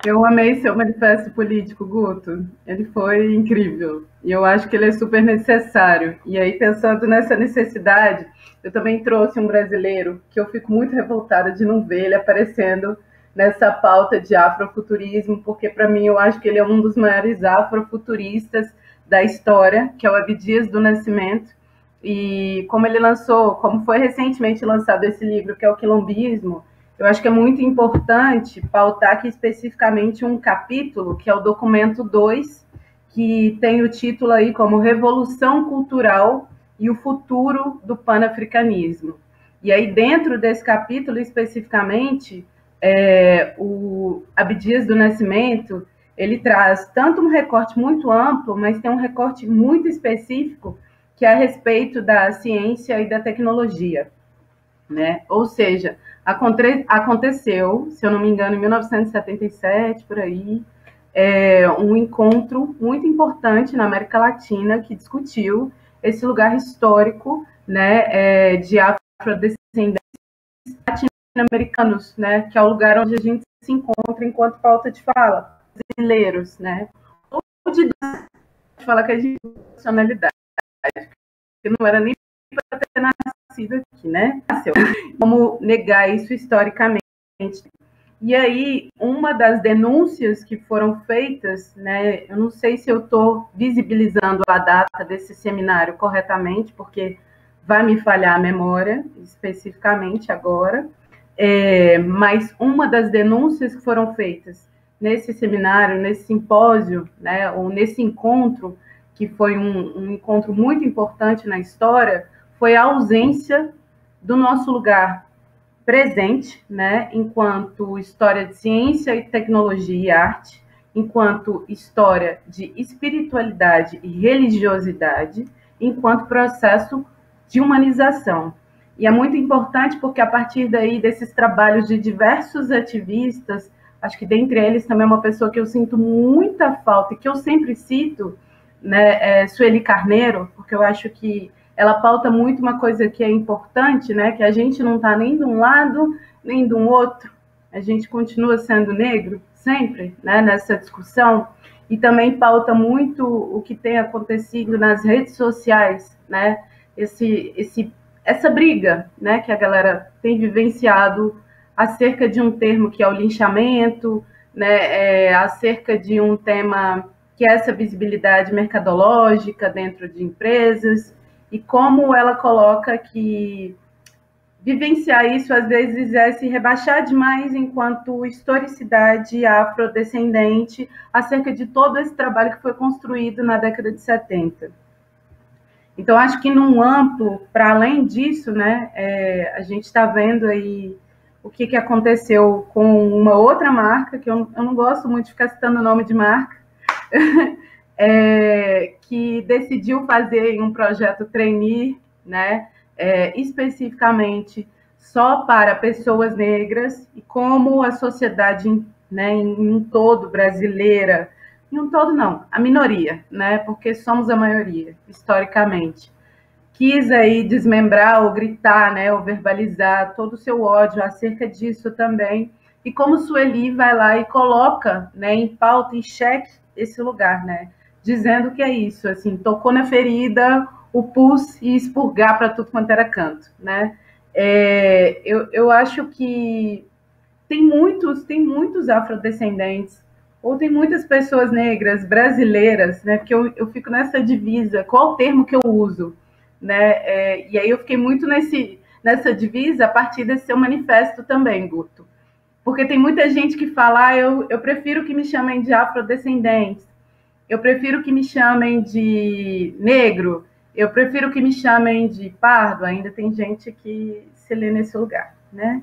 Eu amei seu manifesto político, Guto. Ele foi incrível. E eu acho que ele é super necessário. E aí, pensando nessa necessidade, eu também trouxe um brasileiro que eu fico muito revoltada de não ver ele aparecendo nessa pauta de afrofuturismo, porque, para mim, eu acho que ele é um dos maiores afrofuturistas da história, que é o Abdias do Nascimento, E como foi recentemente lançado esse livro, que é o Quilombismo, eu acho que é muito importante pautar aqui especificamente um capítulo, que é o documento 2, que tem o título aí como Revolução Cultural e o Futuro do Panafricanismo. E aí, dentro desse capítulo, especificamente, o Abdias do Nascimento, ele traz tanto um recorte muito amplo, mas tem um recorte muito específico, que é a respeito da ciência e da tecnologia, né? Ou seja, aconteceu, se eu não me engano, em 1977, por aí, um encontro muito importante na América Latina que discutiu esse lugar histórico, né, de afrodescendentes latino-americanos, né, que é o lugar onde a gente se encontra enquanto pauta de fala, brasileiros, né, ou de falar que a gente tem nacionalidade, que não era nem para ter nascido aqui, né? Como negar isso historicamente? E aí, uma das denúncias que foram feitas, né, eu não sei se eu estou visibilizando a data desse seminário corretamente, porque vai me falhar a memória, especificamente agora, mas uma das denúncias que foram feitas nesse seminário, nesse simpósio, né, ou nesse encontro, que foi um encontro muito importante na história, foi a ausência do nosso lugar presente, né, enquanto história de ciência e tecnologia e arte, enquanto história de espiritualidade e religiosidade, enquanto processo de humanização. E é muito importante porque a partir daí desses trabalhos de diversos ativistas, acho que dentre eles também uma pessoa que eu sinto muita falta e que eu sempre cito, né, é Sueli Carneiro, porque eu acho que ela pauta muito uma coisa que é importante, né, que a gente não está nem de um lado, nem de um outro, a gente continua sendo negro, sempre, né, nessa discussão, e também pauta muito o que tem acontecido nas redes sociais, né, essa briga, né, que a galera tem vivenciado acerca de um termo que é o linchamento, né, acerca de um tema que é essa visibilidade mercadológica dentro de empresas, e como ela coloca que vivenciar isso, às vezes, é se rebaixar demais enquanto historicidade afrodescendente acerca de todo esse trabalho que foi construído na década de 70. Então, acho que num amplo, para além disso, né, a gente está vendo aí o que aconteceu com uma outra marca, que eu não gosto muito de ficar citando o nome de marca, que decidiu fazer um projeto trainee, né, especificamente só para pessoas negras, e como a sociedade, né, em um todo brasileira, em um todo não, a minoria, né, porque somos a maioria, historicamente, quis aí desmembrar ou gritar, né, ou verbalizar todo o seu ódio acerca disso também, e como Sueli vai lá e coloca, né, em pauta, em xeque, esse lugar, né, dizendo que é isso, assim, tocou na ferida, o pus e expurgar para tudo quanto era canto, né. Eu acho que tem muitos afrodescendentes, ou tem muitas pessoas negras brasileiras, né, porque eu fico nessa divisa, qual o termo que eu uso, né, e aí eu fiquei muito nessa divisa a partir desse seu manifesto também, Guto, porque tem muita gente que fala, eu prefiro que me chamem de afrodescendentes, eu prefiro que me chamem de negro, eu prefiro que me chamem de pardo, ainda tem gente que se lê nesse lugar, né?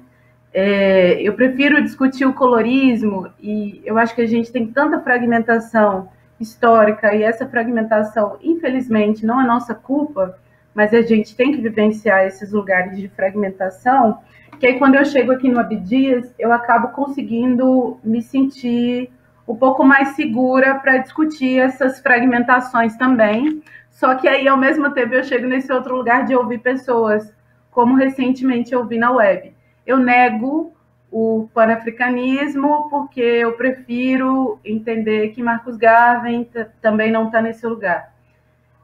Eu prefiro discutir o colorismo, e eu acho que a gente tem tanta fragmentação histórica, e essa fragmentação, infelizmente, não é nossa culpa, mas a gente tem que vivenciar esses lugares de fragmentação, que aí quando eu chego aqui no Abdias, eu acabo conseguindo me sentir um pouco mais segura para discutir essas fragmentações também, só que aí, ao mesmo tempo, eu chego nesse outro lugar de ouvir pessoas, como recentemente eu vi na web. Eu nego o panafricanismo porque eu prefiro entender que Marcus Garvey também não está nesse lugar.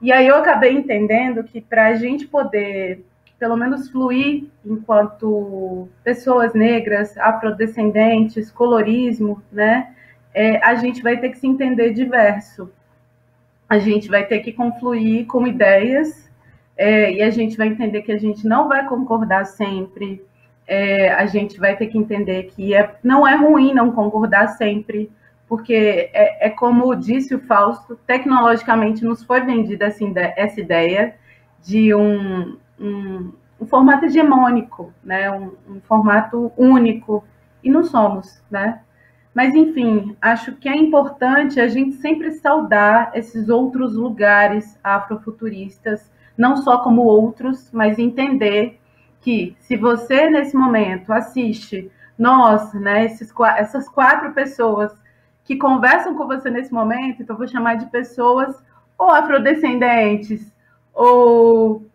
E aí eu acabei entendendo que para a gente poder, pelo menos, fluir enquanto pessoas negras, afrodescendentes, colorismo, né, a gente vai ter que se entender diverso. A gente vai ter que confluir com ideias e a gente vai entender que a gente não vai concordar sempre, a gente vai ter que entender que não é ruim não concordar sempre, porque como disse o Fausto, tecnologicamente nos foi vendida essa ideia de um formato hegemônico, né? um formato único, e não somos, né? Mas, enfim, acho que é importante a gente sempre saudar esses outros lugares afrofuturistas, não só como outros, mas entender que se você, nesse momento, assiste nós, né, essas 4 pessoas que conversam com você nesse momento, então eu vou chamar de pessoas ou afrodescendentes, ou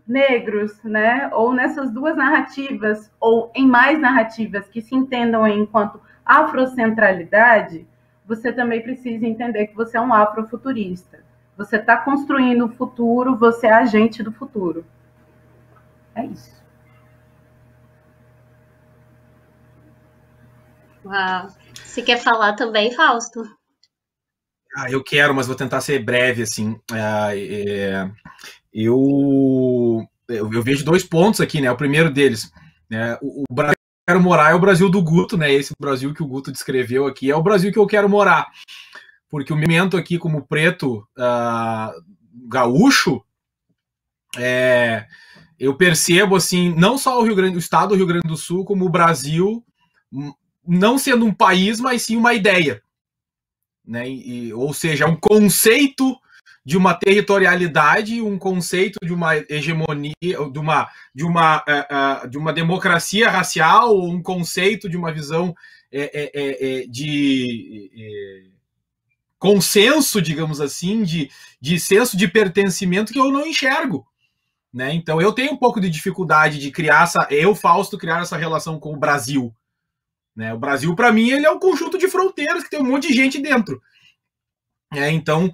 negros, né, ou nessas 2 narrativas, ou em mais narrativas que se entendam enquanto afrocentralidade, você também precisa entender que você é um afrofuturista. Você está construindo o futuro, você é agente do futuro. É isso.
Uau. Você quer falar também, Fausto?
Eu quero, mas vou tentar ser breve, assim. Eu vejo 2 pontos aqui, né? O primeiro deles, né? O Brasil que eu quero morar é o Brasil do Guto, né? Esse Brasil que o Guto descreveu aqui é o Brasil que eu quero morar. Porque o movimento aqui como preto gaúcho, eu percebo, assim, não só o estado do Rio Grande do Sul, como o Brasil, não sendo um país, mas sim uma ideia. Né? Ou seja, um conceito de uma territorialidade, um conceito de uma hegemonia, de uma democracia racial, um conceito de uma visão de consenso, digamos assim, de senso de pertencimento que eu não enxergo. Né? Então eu tenho um pouco de dificuldade de criar Fausto, criar essa relação com o Brasil. Né? O Brasil, para mim, ele é um conjunto de fronteiras que tem um monte de gente dentro. Então,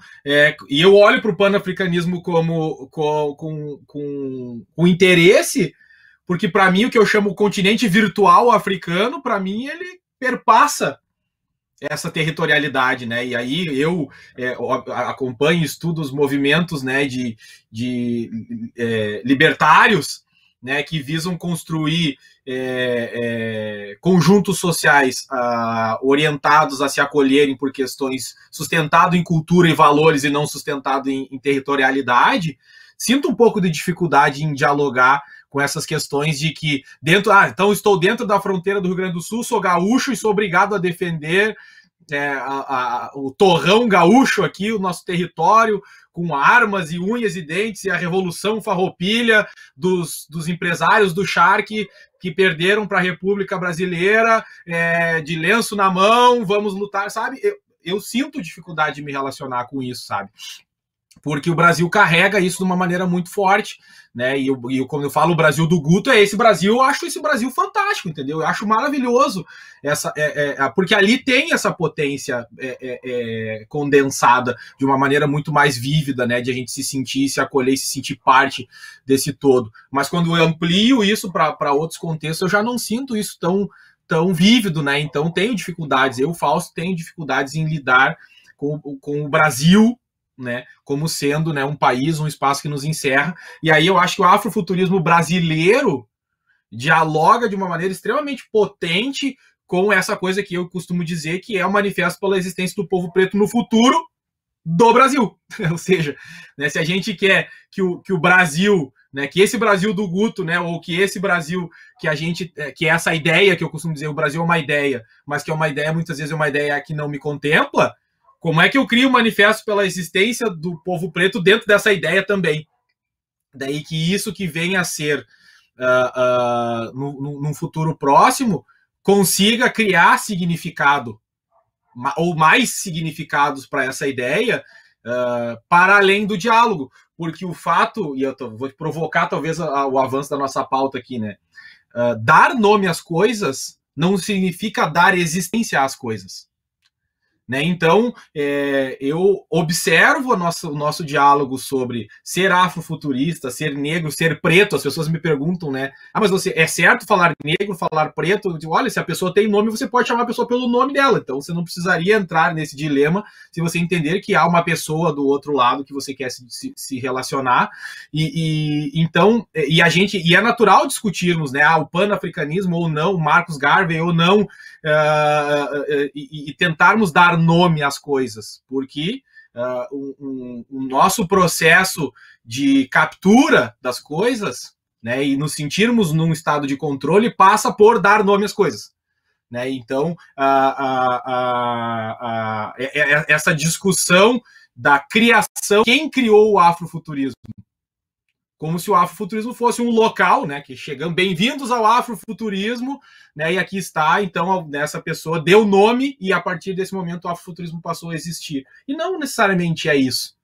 e eu olho para o panafricanismo com interesse, porque para mim o que eu chamo o continente virtual africano, para mim ele perpassa essa territorialidade, né? E aí eu acompanho e estudo os movimentos, né, de libertários, né, que visam construir conjuntos sociais orientados a se acolherem por questões sustentado em cultura e valores e não sustentado em territorialidade. Sinto um pouco de dificuldade em dialogar com essas questões de que então estou dentro da fronteira do Rio Grande do Sul, sou gaúcho e sou obrigado a defender o torrão gaúcho aqui, o nosso território, com armas e unhas e dentes, e a revolução farroupilha dos empresários do charque que perderam para a República Brasileira, de lenço na mão, vamos lutar, sabe? Eu sinto dificuldade de me relacionar com isso, sabe? Porque o Brasil carrega isso de uma maneira muito forte, né? E quando eu falo o Brasil do Guto, esse Brasil, eu acho esse Brasil fantástico, entendeu? Eu acho maravilhoso porque ali tem essa potência condensada de uma maneira muito mais vívida, né? De a gente se sentir, se acolher e se sentir parte desse todo. Mas quando eu amplio isso para outros contextos, eu já não sinto isso tão vívido, né? Então tenho dificuldades, Fausto, tenho dificuldades em lidar com o Brasil, né, como sendo, né, um país, um espaço que nos encerra. E aí eu acho que o afrofuturismo brasileiro dialoga de uma maneira extremamente potente com essa coisa que eu costumo dizer que é o manifesto pela existência do povo preto no futuro do Brasil. Ou seja, né, se a gente quer que o Brasil, né, que esse Brasil do Guto, né, ou que esse Brasil que é essa ideia que eu costumo dizer, o Brasil é uma ideia, mas que é uma ideia, muitas vezes é uma ideia que não me contempla. Como é que eu crio um manifesto pela existência do povo preto dentro dessa ideia também? Daí que isso que vem a ser, num futuro próximo, consiga criar significado, ou mais significados para essa ideia, para além do diálogo. Porque o fato, e eu vou provocar talvez o avanço da nossa pauta aqui, né? Dar nome às coisas não significa dar existência às coisas. né? Então, eu observo o nosso diálogo sobre ser afrofuturista, ser negro, ser preto. As pessoas me perguntam, né? Mas você é certo falar negro, falar preto? Eu digo, olha, se a pessoa tem nome, você pode chamar a pessoa pelo nome dela. Então, você não precisaria entrar nesse dilema se você entender que há uma pessoa do outro lado que você quer se relacionar. Então, e é natural discutirmos, né? O panafricanismo ou não, o Marcus Garvey ou não, e tentarmos dar nome às coisas, porque o nosso processo de captura das coisas, né, e nos sentirmos num estado de controle passa por dar nome às coisas, né? Então, essa discussão da criação, quem criou o afrofuturismo? Como se o afrofuturismo fosse um local, né, que chegam, bem-vindos ao afrofuturismo, né, e aqui está, então, essa pessoa deu nome e a partir desse momento o afrofuturismo passou a existir. E não necessariamente é isso.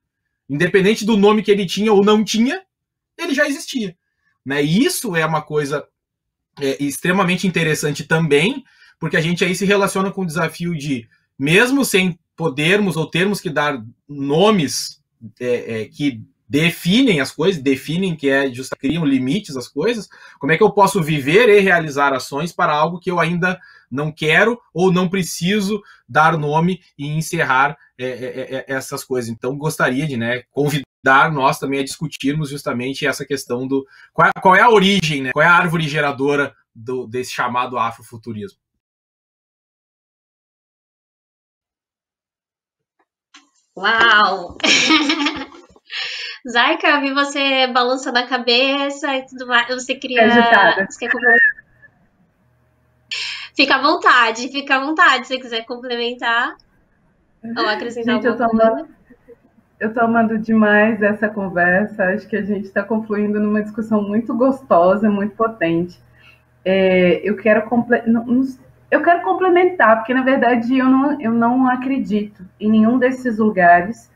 Independente do nome que ele tinha ou não tinha, ele já existia, né? E isso é uma coisa extremamente interessante também, porque a gente aí se relaciona com o desafio de, mesmo sem podermos ou termos que dar nomes que definem as coisas, definem que criam limites às coisas, como é que eu posso viver e realizar ações para algo que eu ainda não quero ou não preciso dar nome e encerrar essas coisas. Então, gostaria de, né, convidar nós também a discutirmos justamente essa questão do qual é a origem, né, qual é a árvore geradora desse chamado afrofuturismo.
Uau! Zaika, eu vi você balançando a cabeça e tudo mais. Você queria. Você quer Fica à vontade, se você quiser complementar ou acrescentar alguma coisa.
Eu tô amando demais essa conversa. Acho que a gente está confluindo numa discussão muito gostosa, muito potente. Eu quero complementar, porque na verdade eu não acredito em nenhum desses lugares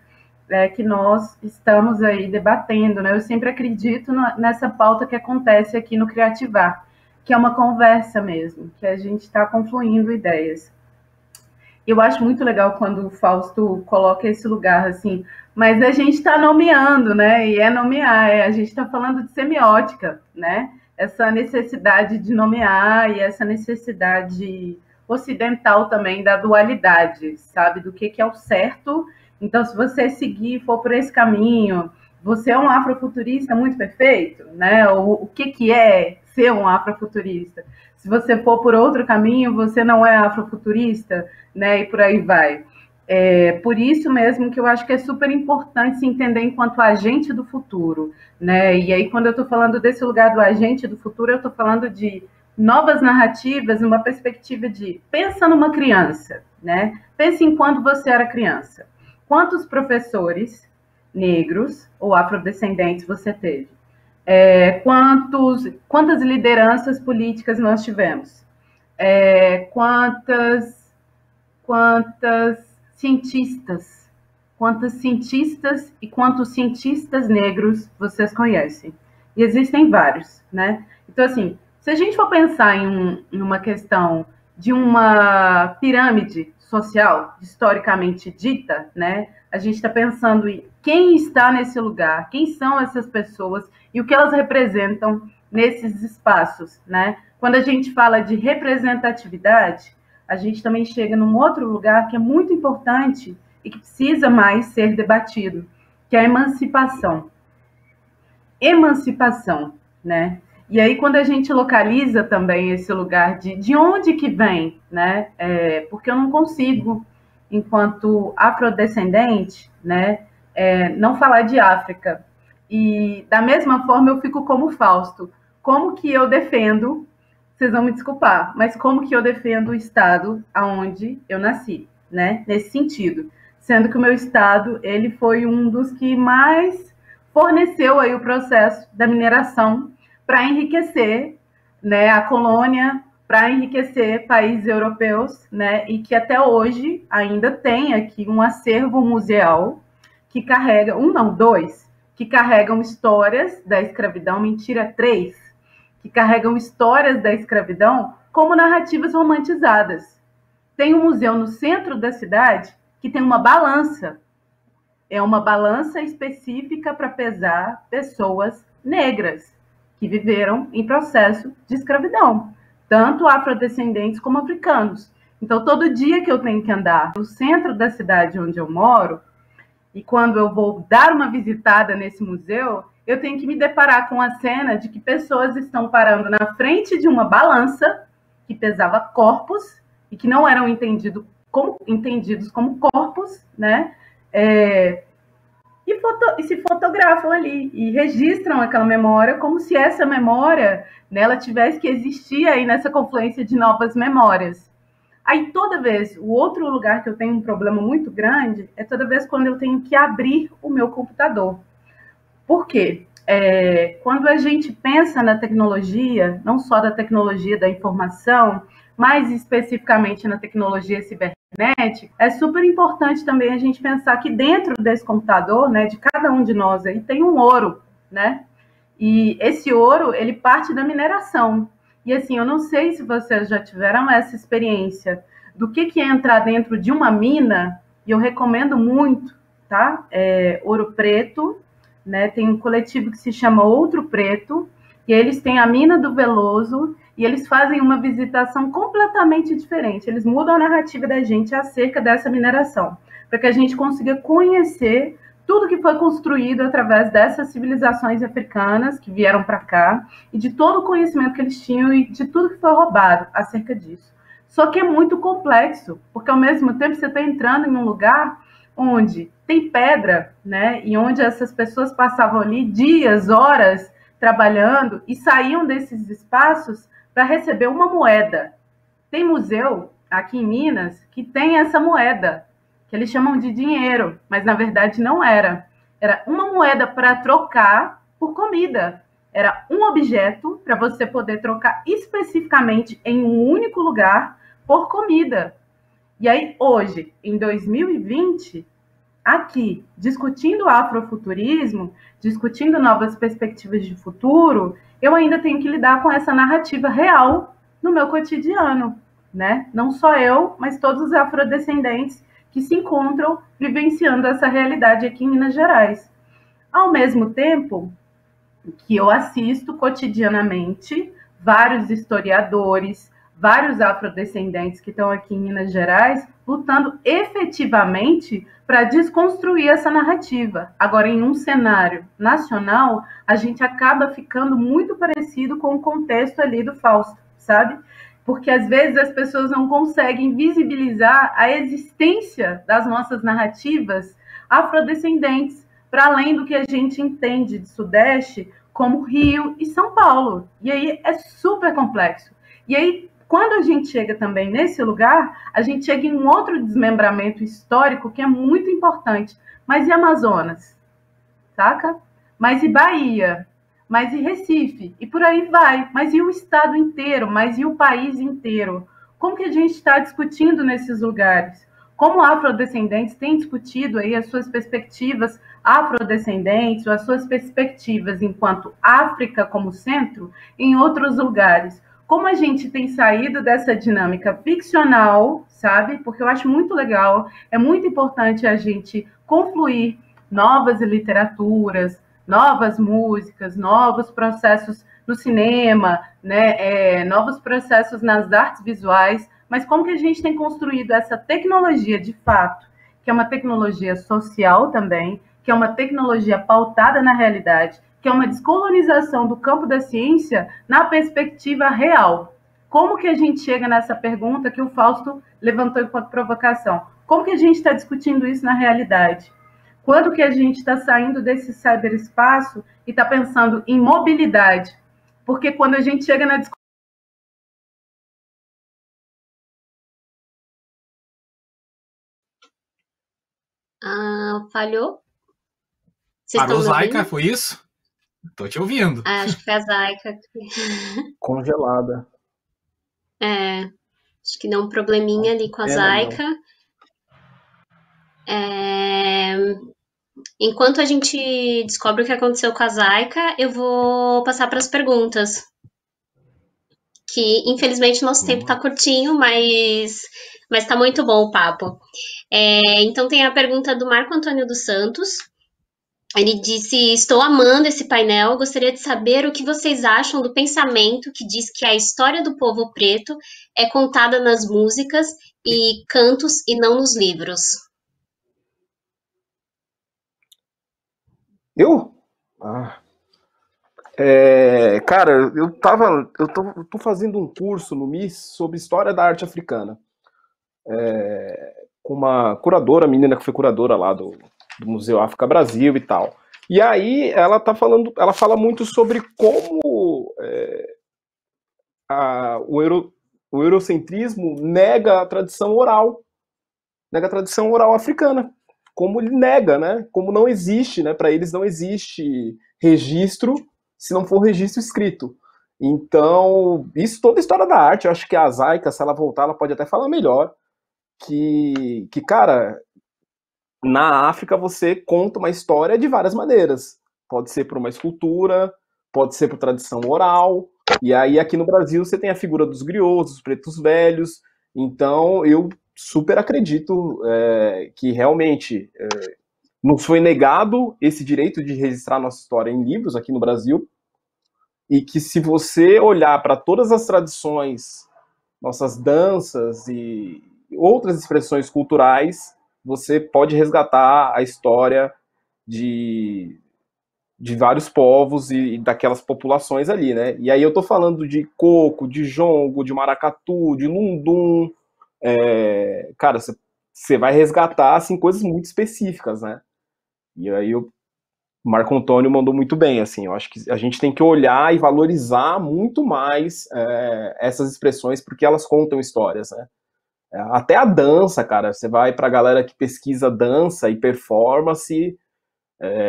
que nós estamos aí debatendo, né? Eu sempre acredito nessa pauta que acontece aqui no Criativar, que é uma conversa mesmo, que a gente está confluindo ideias. Eu acho muito legal quando o Fausto coloca esse lugar assim, mas a gente está nomeando, né? E nomear, a gente está falando de semiótica, né? Essa necessidade de nomear e essa necessidade ocidental também da dualidade, sabe? Do que é o certo. Então, se você for por esse caminho, você é um afrofuturista muito perfeito, né? O que é ser um afrofuturista? Se você for por outro caminho, você não é afrofuturista, né? E por aí vai. Por isso mesmo que eu acho que é super importante se entender enquanto agente do futuro, né? E aí, quando eu estou falando desse lugar do agente do futuro, eu estou falando de novas narrativas, numa perspectiva de pensa numa criança, né? Pense em quando você era criança. Quantos professores negros ou afrodescendentes você teve? Quantas lideranças políticas nós tivemos? Quantas cientistas? Quantos cientistas e quantos cientistas negros vocês conhecem? E existem vários, né? Então, assim, se a gente for pensar em uma questão de uma pirâmide social, historicamente dita, né? A gente está pensando em quem está nesse lugar, quem são essas pessoas e o que elas representam nesses espaços, né? Quando a gente fala de representatividade, a gente também chega num outro lugar que é muito importante e que precisa mais ser debatido, que é a emancipação. Emancipação, né? E aí, quando a gente localiza também esse lugar de onde que vem, né? Porque eu não consigo, enquanto afrodescendente, né? Não falar de África. E, da mesma forma, eu fico como Fausto. Como que eu defendo, vocês vão me desculpar, mas como que eu defendo o estado onde eu nasci, né? Nesse sentido. Sendo que o meu estado, ele foi um dos que mais forneceu aí o processo da mineração para enriquecer, né, a colônia, para enriquecer países europeus, né, e que até hoje ainda tem aqui um acervo museal que carrega, dois, que carregam histórias da escravidão, 3, que carregam histórias da escravidão como narrativas romantizadas. Tem um museu no centro da cidade que tem uma balança. É uma balança específica para pesar pessoas negras que viveram em processo de escravidão, tanto afrodescendentes como africanos. Então, todo dia que eu tenho que andar no centro da cidade onde eu moro, e quando eu vou dar uma visitada nesse museu, eu tenho que me deparar com a cena de que pessoas estão parando na frente de uma balança que pesava corpos e que não eram entendidos como corpos, né? E se fotografam ali e registram aquela memória como se essa memória, né, ela tivesse que existir aí nessa confluência de novas memórias. Aí toda vez, o outro lugar que eu tenho um problema muito grande é toda vez quando eu tenho que abrir o meu computador. Por quê? Quando a gente pensa na tecnologia, não só da tecnologia da informação, mais especificamente na tecnologia cibernética, é super importante também a gente pensar que dentro desse computador, né, de cada um de nós aí, tem um ouro, né? E esse ouro, ele parte da mineração. E assim, eu não sei se vocês já tiveram essa experiência do que é entrar dentro de uma mina, e eu recomendo muito, tá? Ouro Preto, né? Tem um coletivo que se chama Outro Preto, e eles têm a mina do Veloso, e eles fazem uma visitação completamente diferente. Eles mudam a narrativa da gente acerca dessa mineração, para que a gente consiga conhecer tudo que foi construído através dessas civilizações africanas que vieram para cá e de todo o conhecimento que eles tinham e de tudo que foi roubado acerca disso. Só que é muito complexo, porque ao mesmo tempo você está entrando em um lugar onde tem pedra, né? E onde essas pessoas passavam ali dias, horas trabalhando e saíam desses espaços para receber uma moeda. Tem museu aqui em Minas que tem essa moeda, que eles chamam de dinheiro, mas na verdade não era. Era uma moeda para trocar por comida. Era um objeto para você poder trocar especificamente em um único lugar por comida. E aí, hoje, em 2020, aqui, discutindo afrofuturismo, discutindo novas perspectivas de futuro, eu ainda tenho que lidar com essa narrativa real no meu cotidiano, né? Não só eu, mas todos os afrodescendentes que se encontram vivenciando essa realidade aqui em Minas Gerais. Ao mesmo tempo que eu assisto cotidianamente vários historiadores, vários afrodescendentes que estão aqui em Minas Gerais lutando efetivamente para desconstruir essa narrativa. Agora, em um cenário nacional, a gente acaba ficando muito parecido com o contexto ali do Fausto, sabe? Porque às vezes as pessoas não conseguem visibilizar a existência das nossas narrativas afrodescendentes, para além do que a gente entende de Sudeste como Rio e São Paulo. E aí é super complexo. E aí, quando a gente chega também nesse lugar, a gente chega em um outro desmembramento histórico que é muito importante. Mas e Amazonas? Saca? Mas e Bahia? Mas e Recife? E por aí vai. Mas e o estado inteiro? Mas e o país inteiro? Como que a gente está discutindo nesses lugares? Como afrodescendentes têm discutido aí as suas perspectivas afrodescendentes, ou as suas perspectivas enquanto África como centro, em outros lugares? Como a gente tem saído dessa dinâmica ficcional, sabe? Porque eu acho muito legal, é muito importante a gente confluir novas literaturas, novas músicas, novos processos no cinema, né? Novos processos nas artes visuais, mas como que a gente tem construído essa tecnologia de fato, que é uma tecnologia social também, que é uma tecnologia pautada na realidade, que é uma descolonização do campo da ciência na perspectiva real. Como que a gente chega nessa pergunta que o Fausto levantou enquanto provocação? Como que a gente está discutindo isso na realidade? Quando que a gente está saindo desse cyberespaço e está pensando em mobilidade? Porque quando a gente chega na discussão...
Falhou?
Vocês parou, Zaica, foi isso? Tô te ouvindo.
Acho que foi a Zaica.
Congelada.
Acho que deu um probleminha ali com a Zaica. Enquanto a gente descobre o que aconteceu com a Zaica, eu vou passar para as perguntas. Que, infelizmente, nosso tempo está curtinho, mas Mas tá muito bom o papo. Então tem a pergunta do Marco Antônio dos Santos. Ele disse: estou amando esse painel, gostaria de saber o que vocês acham do pensamento que diz que a história do povo preto é contada nas músicas e cantos e não nos livros.
Eu? Cara, eu tô fazendo um curso no MIS sobre história da arte africana. Com uma curadora, a menina que foi curadora lá do Museu África Brasil e tal. E aí ela fala muito sobre como o eurocentrismo nega a tradição oral africana. Como ele nega, né? Como não existe, né? Para eles não existe registro se não for registro escrito. Então, isso toda a história da arte, eu acho que a Zaika, se ela voltar, ela pode até falar melhor, que cara, na África você conta uma história de várias maneiras. Pode ser por uma escultura, pode ser por tradição oral, e aí aqui no Brasil você tem a figura dos griots, dos pretos velhos. Então eu super acredito que realmente nos foi negado esse direito de registrar nossa história em livros aqui no Brasil, e que se você olhar para todas as tradições, nossas danças e outras expressões culturais, você pode resgatar a história de vários povos e daquelas populações ali, né? E aí eu tô falando de coco, de jongo, de maracatu, de lundum. Cara, você vai resgatar assim, coisas muito específicas, né? E aí o Marco Antônio mandou muito bem, assim, eu acho que a gente tem que olhar e valorizar muito mais essas expressões, porque elas contam histórias, né? Até a dança, cara, você vai pra galera que pesquisa dança e performance,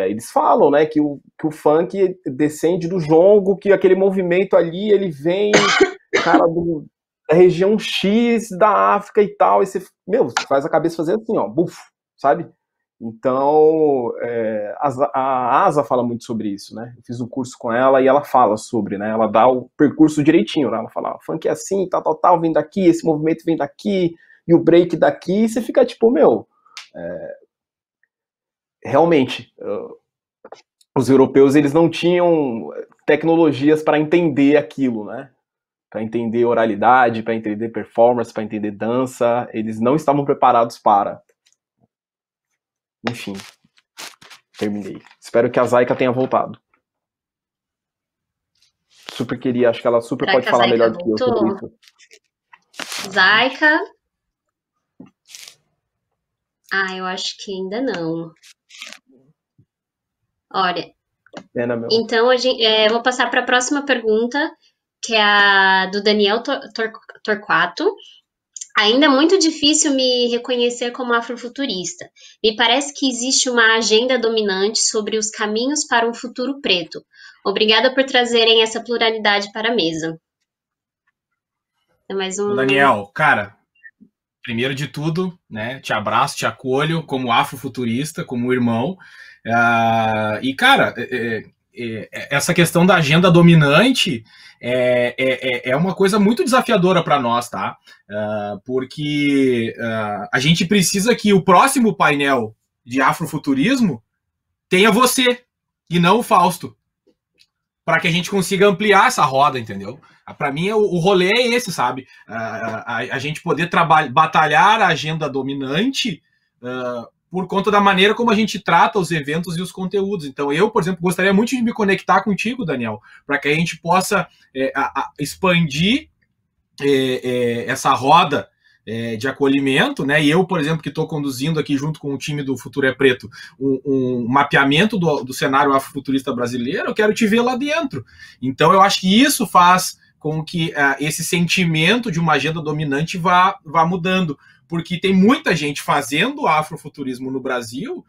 eles falam, né, que o funk descende do jongo, que aquele movimento ali, ele vem, cara, da região X da África e tal, e você faz a cabeça fazer assim, ó, bufo, sabe? Então, a Asa fala muito sobre isso, né? Eu fiz um curso com ela e ela fala sobre, né? Ela dá o percurso direitinho, né? Ela fala, o funk é assim, tal, vem daqui, esse movimento vem daqui, e o break daqui, e você fica tipo, realmente, os europeus, eles não tinham tecnologias para entender aquilo, né? Para entender oralidade, para entender performance, para entender dança, eles não estavam preparados para. Enfim, terminei. Espero que a Zaika tenha voltado. Super queria, acho que ela super pode falar melhor do que eu sobre isso.
Zaika? Eu acho que ainda não. Olha, então eu vou passar para a próxima pergunta, que é a do Daniel Torquato. Ainda é muito difícil me reconhecer como afrofuturista. Me parece que existe uma agenda dominante sobre os caminhos para um futuro preto. Obrigada por trazerem essa pluralidade para a mesa. É mais um...
Daniel, cara, primeiro de tudo, né, te abraço, te acolho como afrofuturista, como irmão. E, cara, essa questão da agenda dominante é uma coisa muito desafiadora para nós, tá? Porque a gente precisa que o próximo painel de afrofuturismo tenha você e não o Fausto, para que a gente consiga ampliar essa roda, entendeu? Para mim, o rolê é esse, sabe? A gente poder batalhar a agenda dominante por conta da maneira como a gente trata os eventos e os conteúdos. Então, eu, por exemplo, gostaria muito de me conectar contigo, Daniel, para que a gente possa expandir essa roda de acolhimento, né? E eu, por exemplo, que estou conduzindo aqui junto com o time do Futuro é Preto um mapeamento do cenário afrofuturista brasileiro, eu quero te ver lá dentro. Então, eu acho que isso faz com que esse sentimento de uma agenda dominante vá mudando, porque tem muita gente fazendo afrofuturismo no Brasil,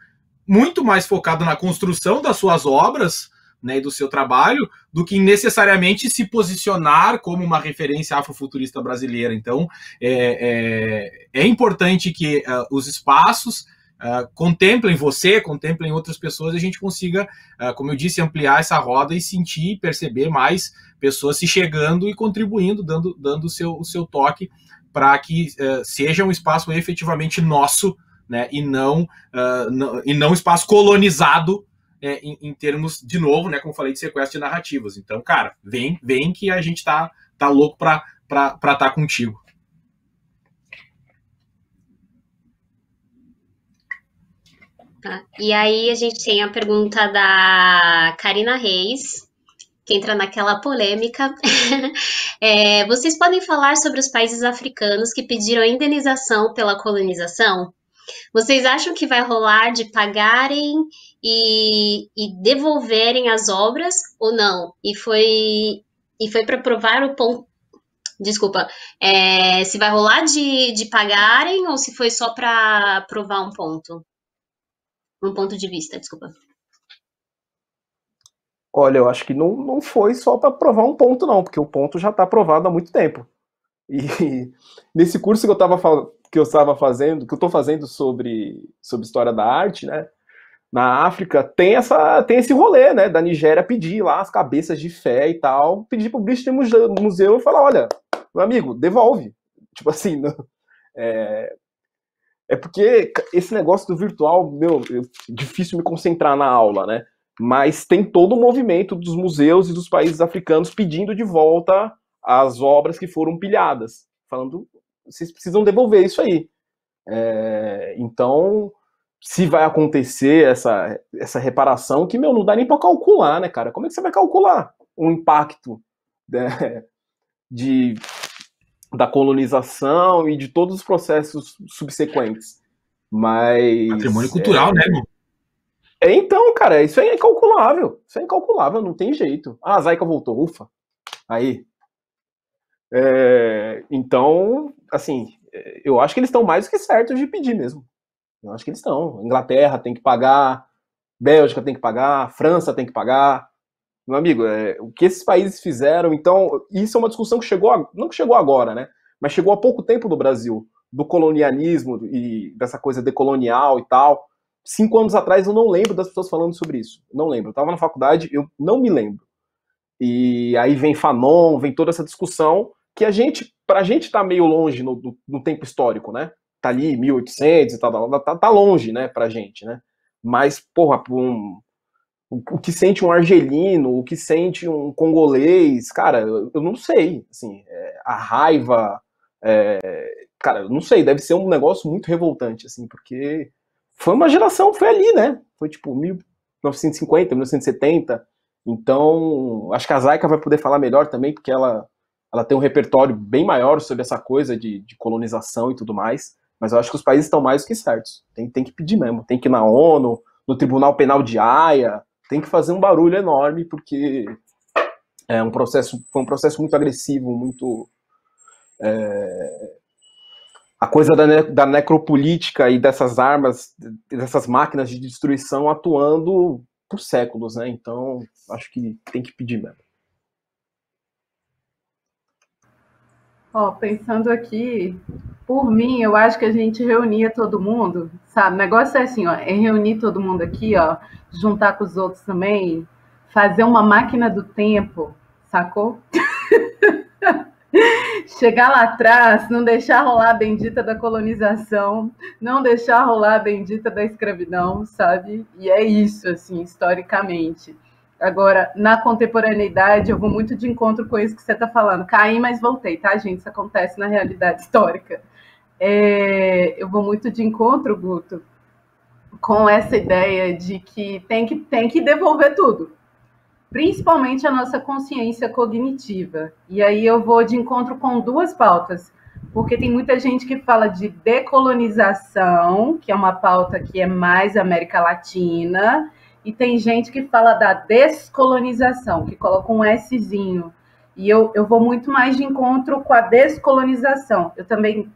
muito mais focado na construção das suas obras, né, e do seu trabalho, do que necessariamente se posicionar como uma referência afrofuturista brasileira. Então, é importante que os espaços contemplem você, contemplem outras pessoas, e a gente consiga, como eu disse, ampliar essa roda e sentir, perceber mais pessoas se chegando e contribuindo, dando o seu toque para que seja um espaço efetivamente nosso, né, e não espaço colonizado, em termos, de novo, né, como falei, de sequestro de narrativas. Então, cara, vem que a gente tá louco para estar contigo.
Tá. E aí a gente tem a pergunta da Karina Reis, que entra naquela polêmica. Vocês podem falar sobre os países africanos que pediram indenização pela colonização? Vocês acham que vai rolar de pagarem e devolverem as obras ou não? E foi para provar o ponto. Desculpa, se vai rolar de pagarem ou se foi só para provar um ponto? Um ponto de vista, desculpa.
Olha, eu acho que não foi só para provar um ponto, não, porque o ponto já está provado há muito tempo. E nesse curso que eu estou fazendo sobre história da arte, né? Na África tem esse rolê, né? Da Nigéria pedir lá as cabeças de fé e tal, pedir pro British Museu e falar, olha, meu amigo, devolve. Tipo assim, é porque esse negócio do virtual, meu, é difícil me concentrar na aula, né? Mas tem todo o movimento dos museus e dos países africanos pedindo de volta as obras que foram pilhadas, falando, vocês precisam devolver isso aí. Então, se vai acontecer essa reparação, que, meu, não dá nem para calcular, né, cara? Como é que você vai calcular o impacto, né, da colonização e de todos os processos subsequentes? Mas...
Patrimônio cultural, né, irmão?
Então, cara, isso é incalculável. Isso é incalculável, não tem jeito. Ah, a Zaica voltou, ufa. Aí. Então, assim, eu acho que eles estão mais do que certos de pedir mesmo. Eu acho que eles estão. Inglaterra tem que pagar, Bélgica tem que pagar, França tem que pagar. Meu amigo, o que esses países fizeram, então, isso é uma discussão que não chegou agora, né? Mas chegou há pouco tempo no Brasil, do colonialismo e dessa coisa decolonial e tal. 5 anos atrás eu não lembro das pessoas falando sobre isso. Não lembro. Eu estava na faculdade, eu não me lembro. E aí vem Fanon, vem toda essa discussão que pra gente tá meio longe no tempo histórico, né? Tá ali 1800 e tal, tá longe, né, pra gente, né? Mas, porra, o que sente um argelino, o que sente um congolês, cara, eu não sei, assim, a raiva, cara, eu não sei, deve ser um negócio muito revoltante, assim, porque foi uma geração, foi ali, né? Foi tipo 1950, 1970. Então, acho que a Zaica vai poder falar melhor também, porque ela tem um repertório bem maior sobre essa coisa de colonização e tudo mais. Mas eu acho que os países estão mais do que certos. Tem que pedir mesmo. Tem que ir na ONU, no Tribunal Penal de Haia, tem que fazer um barulho enorme, porque foi um processo muito agressivo, muito... a coisa da necropolítica e dessas armas, dessas máquinas de destruição atuando por séculos, né? Então, acho que tem que pedir mesmo.
Pensando aqui, por mim, eu acho que a gente reunia todo mundo, sabe? O negócio é assim, é reunir todo mundo aqui, juntar com os outros também, fazer uma máquina do tempo, sacou? Chegar lá atrás, não deixar rolar a bendita da colonização, não deixar rolar a bendita da escravidão, sabe? E é isso, assim, historicamente. Agora, na contemporaneidade, eu vou muito de encontro com isso que você está falando. Caí, mas voltei, tá, gente? Isso acontece na realidade histórica. Eu vou muito de encontro, Guto, com essa ideia de que tem que devolver tudo, principalmente a nossa consciência cognitiva. E aí eu vou de encontro com 2 pautas, porque tem muita gente que fala de decolonização, que é uma pauta que é mais América Latina, e tem gente que fala da descolonização, que coloca um Szinho. E eu vou muito mais de encontro com a descolonização. Eu também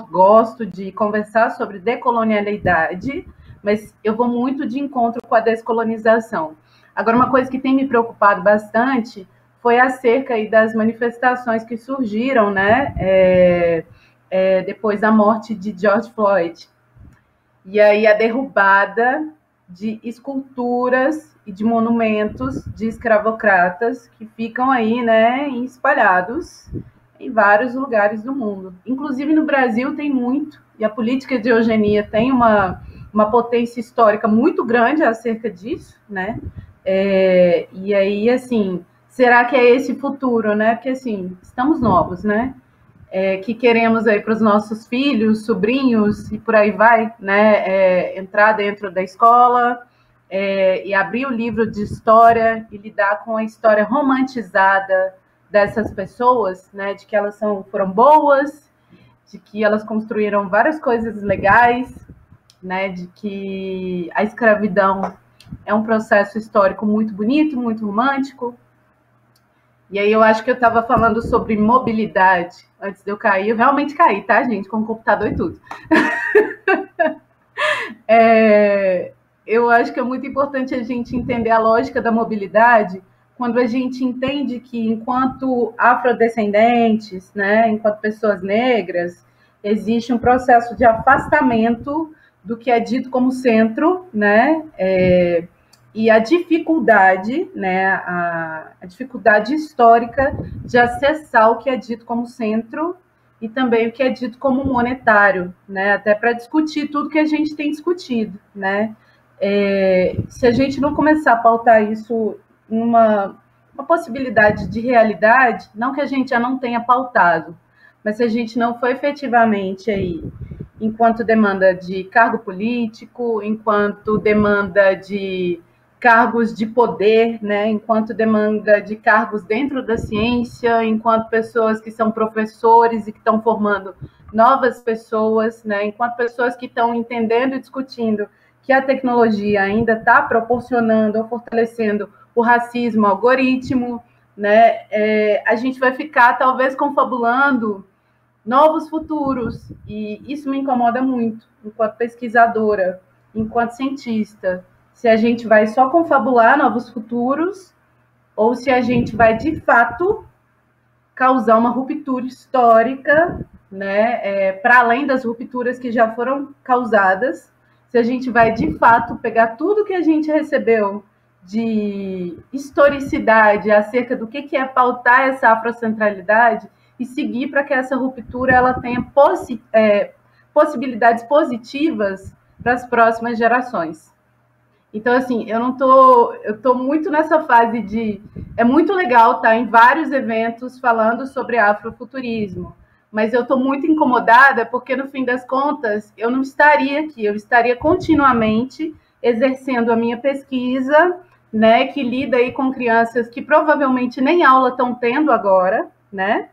gosto de conversar sobre decolonialidade, mas eu vou muito de encontro com a descolonização. Agora, uma coisa que tem me preocupado bastante foi acerca aí das manifestações que surgiram, né, depois da morte de George Floyd. E aí a derrubada de esculturas e de monumentos de escravocratas que ficam aí, né, espalhados em vários lugares do mundo. Inclusive no Brasil tem muito, e a política de eugenia tem uma potência histórica muito grande acerca disso, né? E aí, assim, será que é esse futuro, né? Porque, assim, estamos novos, né? Que queremos aí para os nossos filhos, sobrinhos e por aí vai, né? Entrar dentro da escola e abrir o livro de história e lidar com a história romantizada dessas pessoas, né? De que elas foram boas, de que elas construíram várias coisas legais, né? De que a escravidão é um processo histórico muito bonito, muito romântico. E aí eu acho que eu estava falando sobre mobilidade antes de eu cair. Eu realmente caí, tá, gente? Com o computador e tudo. Eu acho que é muito importante a gente entender a lógica da mobilidade quando a gente entende que, enquanto afrodescendentes, né, enquanto pessoas negras, existe um processo de afastamento do que é dito como centro, né, e a dificuldade, né, a dificuldade histórica de acessar o que é dito como centro e também o que é dito como monetário, né, até para discutir tudo que a gente tem discutido, né. Se a gente não começar a pautar isso numa uma possibilidade de realidade, não que a gente já não tenha pautado, mas se a gente não for efetivamente aí, enquanto demanda de cargo político, enquanto demanda de cargos de poder, né, enquanto demanda de cargos dentro da ciência, enquanto pessoas que são professores e que estão formando novas pessoas, né, enquanto pessoas que estão entendendo e discutindo que a tecnologia ainda está proporcionando ou fortalecendo o racismo algoritmo, né, a gente vai ficar talvez confabulando novos futuros, e isso me incomoda muito, enquanto pesquisadora, enquanto cientista, se a gente vai só confabular novos futuros, ou se a gente vai, de fato, causar uma ruptura histórica, né, para além das rupturas que já foram causadas, se a gente vai, de fato, pegar tudo que a gente recebeu de historicidade acerca do que é pautar essa afrocentralidade e seguir para que essa ruptura ela tenha possibilidades positivas para as próximas gerações. Então, assim, eu tô muito nessa fase de... É muito legal estar em vários eventos falando sobre afrofuturismo, mas eu estou muito incomodada porque, no fim das contas, eu não estaria aqui, eu estaria continuamente exercendo a minha pesquisa, né, que lida aí com crianças que provavelmente nem aula estão tendo agora, né,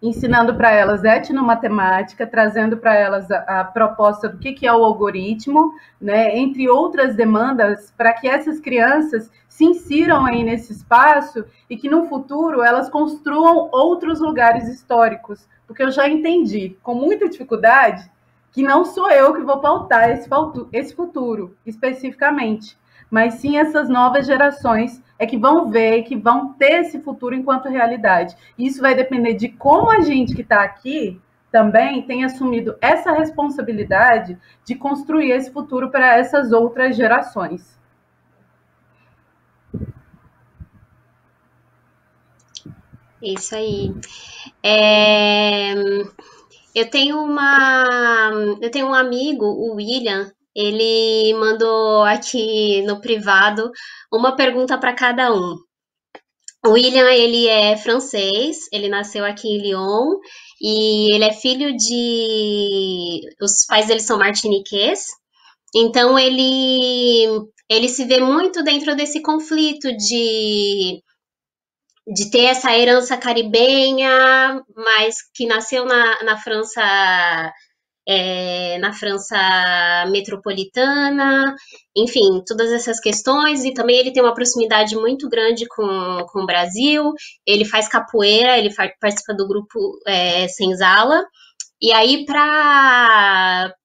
ensinando para elas etnomatemática, trazendo para elas a proposta do que é o algoritmo, né, entre outras demandas, para que essas crianças se insiram aí nesse espaço e que no futuro elas construam outros lugares históricos, porque eu já entendi, com muita dificuldade, que não sou eu que vou pautar esse futuro especificamente, mas sim essas novas gerações que vão ver, que vão ter esse futuro enquanto realidade. E isso vai depender de como a gente que está aqui também tem assumido essa responsabilidade de construir esse futuro para essas outras gerações.
Isso aí. Eu tenho um amigo, o William, ele mandou aqui no privado uma pergunta para cada um. O William, ele é francês, ele nasceu aqui em Lyon e ele é filho de... Os pais dele são martiniquês, então ele se vê muito dentro desse conflito de ter essa herança caribenha, mas que nasceu na França, na França metropolitana, enfim, todas essas questões, e também ele tem uma proximidade muito grande com o Brasil, ele faz capoeira, ele participa do grupo Senzala, e aí para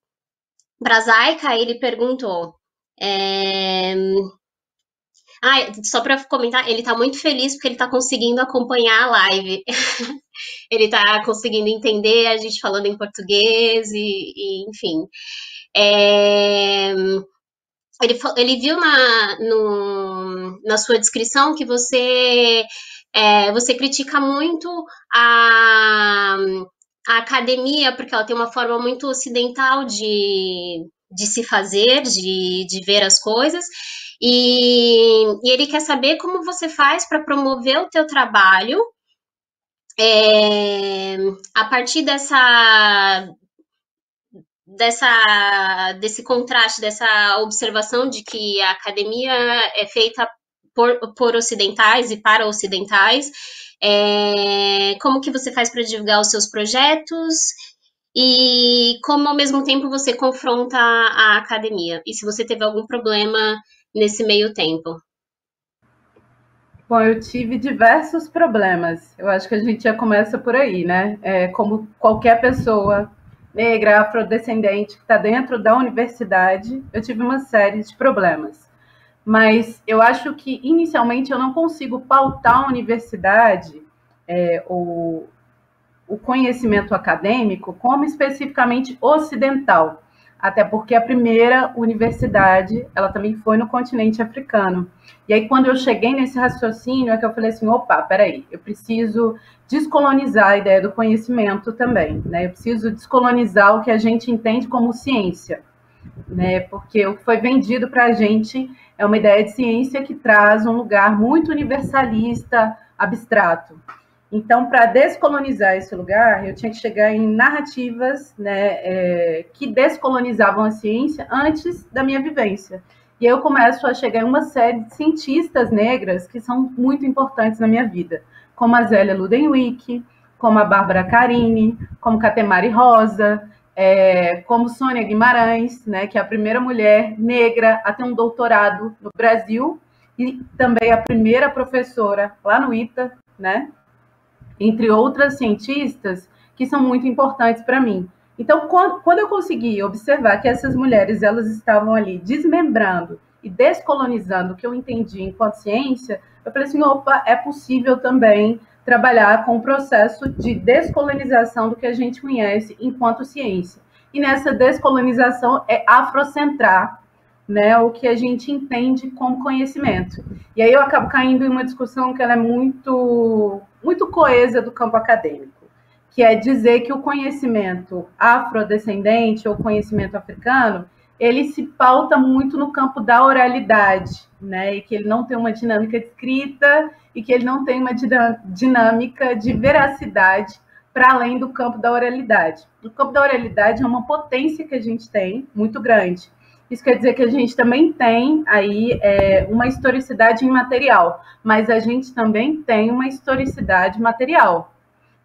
Zaika ele perguntou... só para comentar, ele tá muito feliz porque ele tá conseguindo acompanhar a live. Ele tá conseguindo entender a gente falando em português enfim. Ele viu na sua descrição que você Você critica muito a, a academia, porque ela tem uma forma muito ocidental de se fazer, de ver as coisas, e ele quer saber como você faz para promover o teu trabalho a partir desse contraste, dessa observação de que a academia é feita por ocidentais e para ocidentais. Como que você faz para divulgar os seus projetos e como ao mesmo tempo você confronta a academia, e se você teve algum problema nesse meio tempo.
Bom, eu tive diversos problemas. Eu acho que a gente já começa por aí, né? Como qualquer pessoa negra, afrodescendente que está dentro da universidade, eu tive uma série de problemas. Mas eu acho que, inicialmente, eu não consigo pautar a universidade ou o conhecimento acadêmico como especificamente ocidental, até porque a primeira universidade, ela também foi no continente africano. E aí, quando eu cheguei nesse raciocínio, é que eu falei assim, opa, peraí, eu preciso descolonizar a ideia do conhecimento também, né? Eu preciso descolonizar o que a gente entende como ciência, né? Porque o que foi vendido para a gente é uma ideia de ciência que traz um lugar muito universalista, abstrato. Então, para descolonizar esse lugar, eu tinha que chegar em narrativas, né, que descolonizavam a ciência antes da minha vivência. E aí eu começo a chegar em uma série de cientistas negras que são muito importantes na minha vida, como a Zélia Ludenwick, como a Bárbara Carini, como Catemari Rosa, como Sônia Guimarães, né, que é a primeira mulher negra a ter um doutorado no Brasil e também a primeira professora lá no ITA, né, entre outras cientistas que são muito importantes para mim. Então, quando eu consegui observar que essas mulheres elas estavam ali desmembrando e descolonizando o que eu entendi enquanto ciência, eu falei assim, opa, é possível também trabalhar com o processo de descolonização do que a gente conhece enquanto ciência. E nessa descolonização é afrocentrar, né, o que a gente entende como conhecimento. E aí eu acabo caindo em uma discussão que ela é muito coesa do campo acadêmico, que é dizer que o conhecimento afrodescendente ou conhecimento africano, ele se pauta muito no campo da oralidade, né, e que ele não tem uma dinâmica de escrita e que ele não tem uma dinâmica de veracidade para além do campo da oralidade. O campo da oralidade é uma potência que a gente tem muito grande. Isso quer dizer que a gente também tem aí uma historicidade imaterial, mas a gente também tem uma historicidade material.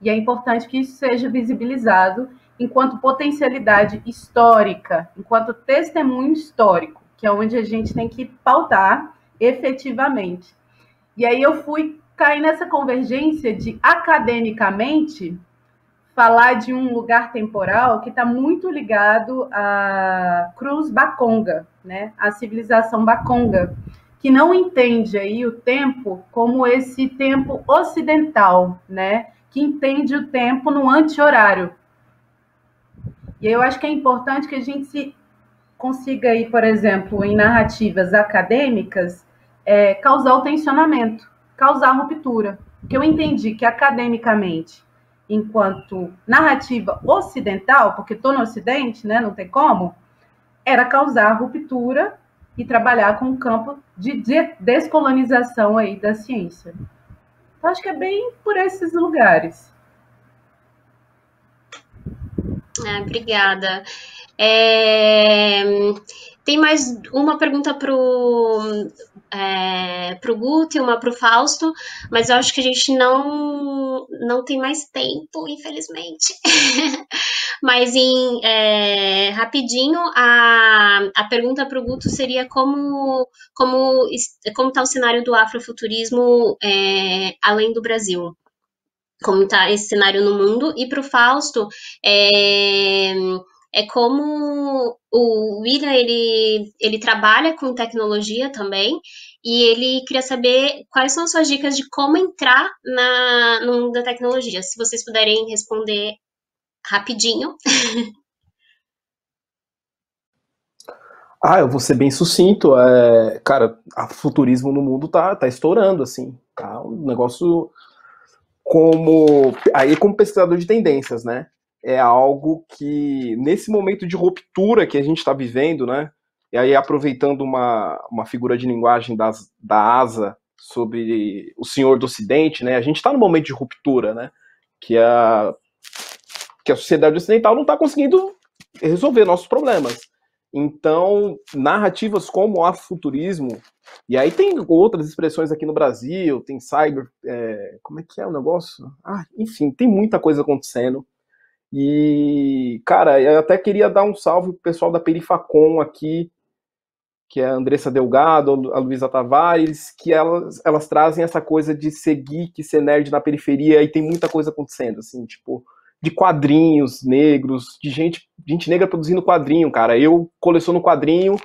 E é importante que isso seja visibilizado enquanto potencialidade histórica, enquanto testemunho histórico, que é onde a gente tem que pautar efetivamente. E aí eu fui cair nessa convergência de, academicamente, falar de um lugar temporal que está muito ligado à Cruz Bakonga, né? A civilização Bakonga, que não entende aí o tempo como esse tempo ocidental, né? Que entende o tempo no anti-horário. E eu acho que é importante que a gente consiga aí, por exemplo, em narrativas acadêmicas, causar o tensionamento, causar a ruptura. Porque eu entendi que academicamente, enquanto narrativa ocidental, porque estou no Ocidente, né, não tem como, era causar ruptura e trabalhar com o campo de descolonização aí da ciência. Então, acho que é bem por esses lugares.
Obrigada. Tem mais uma pergunta para o Guto e uma para o Fausto, mas eu acho que a gente não tem mais tempo, infelizmente. Mas rapidinho, a pergunta para o Guto seria como está o cenário do afrofuturismo além do Brasil? Como está esse cenário no mundo? E para o Fausto, como o William, ele trabalha com tecnologia também, e ele queria saber quais são as suas dicas de como entrar no mundo da tecnologia. Se vocês puderem responder rapidinho.
Ah, eu vou ser bem sucinto. Cara, futurismo no mundo tá estourando, assim. Tá um negócio como pesquisador de tendências, né? É algo que, nesse momento de ruptura que a gente está vivendo, né? E aí, aproveitando uma figura de linguagem da ASA sobre o Senhor do Ocidente, né? A gente está no momento de ruptura, né? Que a sociedade ocidental não está conseguindo resolver nossos problemas. Então, narrativas como o afrofuturismo, e aí tem outras expressões aqui no Brasil, tem cyber, como é que é o negócio? Enfim, tem muita coisa acontecendo. E, cara, eu até queria dar um salve pro pessoal da Perifacom aqui, que é a Andressa Delgado, a Luísa Tavares, que elas trazem essa coisa de ser geek, ser nerd na periferia, e tem muita coisa acontecendo, assim, tipo, de quadrinhos negros, de gente negra produzindo quadrinho, cara. Eu coleciono quadrinho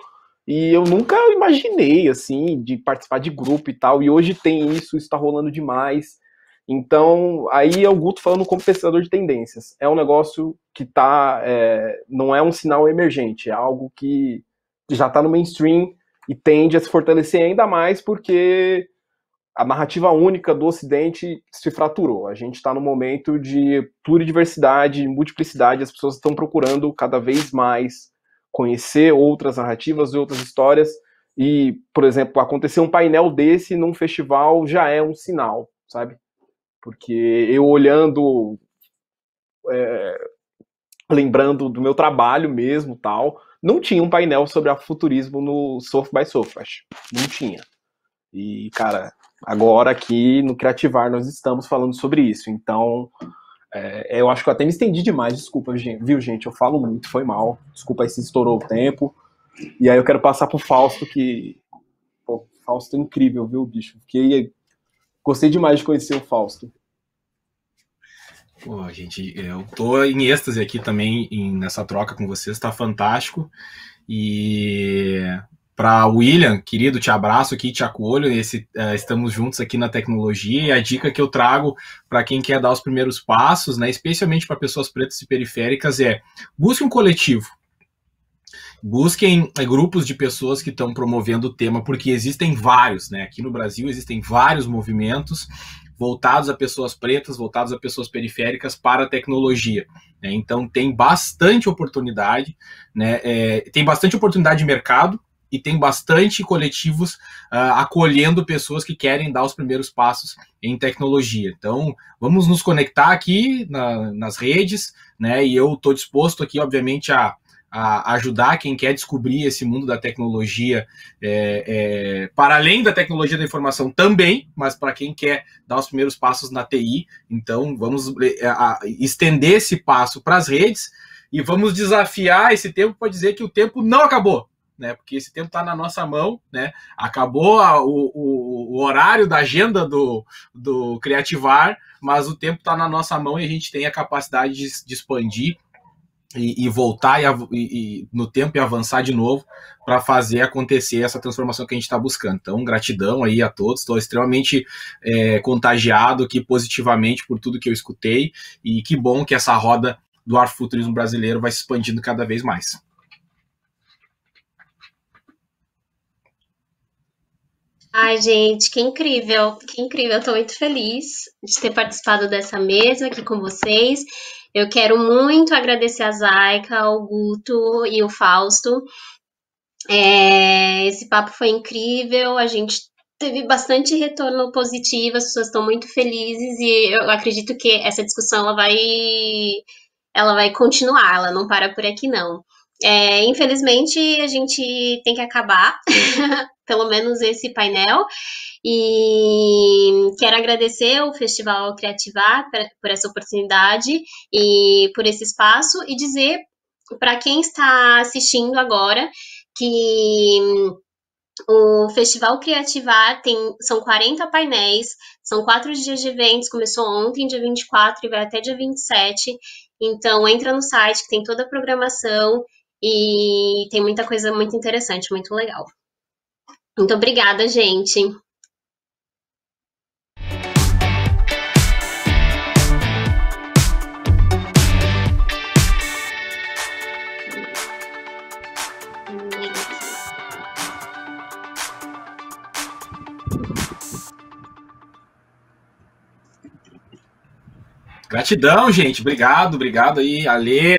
e eu nunca imaginei, assim, de participar de grupo e tal, e hoje tem isso tá rolando demais. Então, aí é o Guto falando como pesquisador de tendências. É um negócio que não é um sinal emergente, é algo que já está no mainstream e tende a se fortalecer ainda mais porque a narrativa única do Ocidente se fraturou. A gente está no momento de pluridiversidade, multiplicidade, as pessoas estão procurando cada vez mais conhecer outras narrativas e outras histórias. E, por exemplo, acontecer um painel desse num festival já é um sinal, sabe? Porque eu olhando, lembrando do meu trabalho mesmo, tal, não tinha um painel sobre afrofuturismo no South by Southwest. Não tinha. E, cara, agora aqui no Criativar nós estamos falando sobre isso. Então, eu acho que eu até me estendi demais, desculpa, viu, gente? Eu falo muito, foi mal. Desculpa aí se estourou o tempo. E aí eu quero passar pro Fausto, que... Pô, Fausto é incrível, viu, bicho? Gostei demais de conhecer o Fausto.
Pô, gente, eu tô em êxtase aqui também nessa troca com vocês, tá fantástico. E para William, querido, te abraço aqui, te acolho. Estamos juntos aqui na tecnologia. E a dica que eu trago para quem quer dar os primeiros passos, né, especialmente para pessoas pretas e periféricas, busque um coletivo. Busquem grupos de pessoas que estão promovendo o tema, porque existem vários, né? Aqui no Brasil existem vários movimentos voltados a pessoas pretas, voltados a pessoas periféricas para a tecnologia. Né? Então tem bastante oportunidade, né? Tem bastante oportunidade de mercado e tem bastante coletivos acolhendo pessoas que querem dar os primeiros passos em tecnologia. Então vamos nos conectar aqui nas redes, né? E eu estou disposto aqui, obviamente, a ajudar quem quer descobrir esse mundo da tecnologia, para além da tecnologia da informação também, mas para quem quer dar os primeiros passos na TI. Então vamos estender esse passo para as redes e vamos desafiar esse tempo para dizer que o tempo não acabou, né? Porque esse tempo está na nossa mão, né? Acabou o horário da agenda do Criativar, mas o tempo está na nossa mão e a gente tem a capacidade de expandir e voltar no tempo e avançar de novo para fazer acontecer essa transformação que a gente está buscando. Então, gratidão aí a todos. Estou extremamente contagiado aqui positivamente por tudo que eu escutei e que bom que essa roda do afrofuturismo brasileiro vai se expandindo cada vez mais.
Ai, gente, que incrível, que incrível. Estou muito feliz de ter participado dessa mesa aqui com vocês. Eu quero muito agradecer a Zaika, ao Guto e o Fausto. Esse papo foi incrível, a gente teve bastante retorno positivo, as pessoas estão muito felizes e eu acredito que essa discussão ela vai continuar, ela não para por aqui não. Infelizmente a gente tem que acabar, pelo menos esse painel, e quero agradecer ao Festival Criativar por essa oportunidade e por esse espaço e dizer para quem está assistindo agora que o Festival Criativar são 40 painéis, são 4 dias de eventos, começou ontem, dia 24, e vai até dia 27. Então, entra no site que tem toda a programação e tem muita coisa muito interessante, muito legal. Muito obrigada, gente.
Gratidão, gente. Obrigado aí, Alê.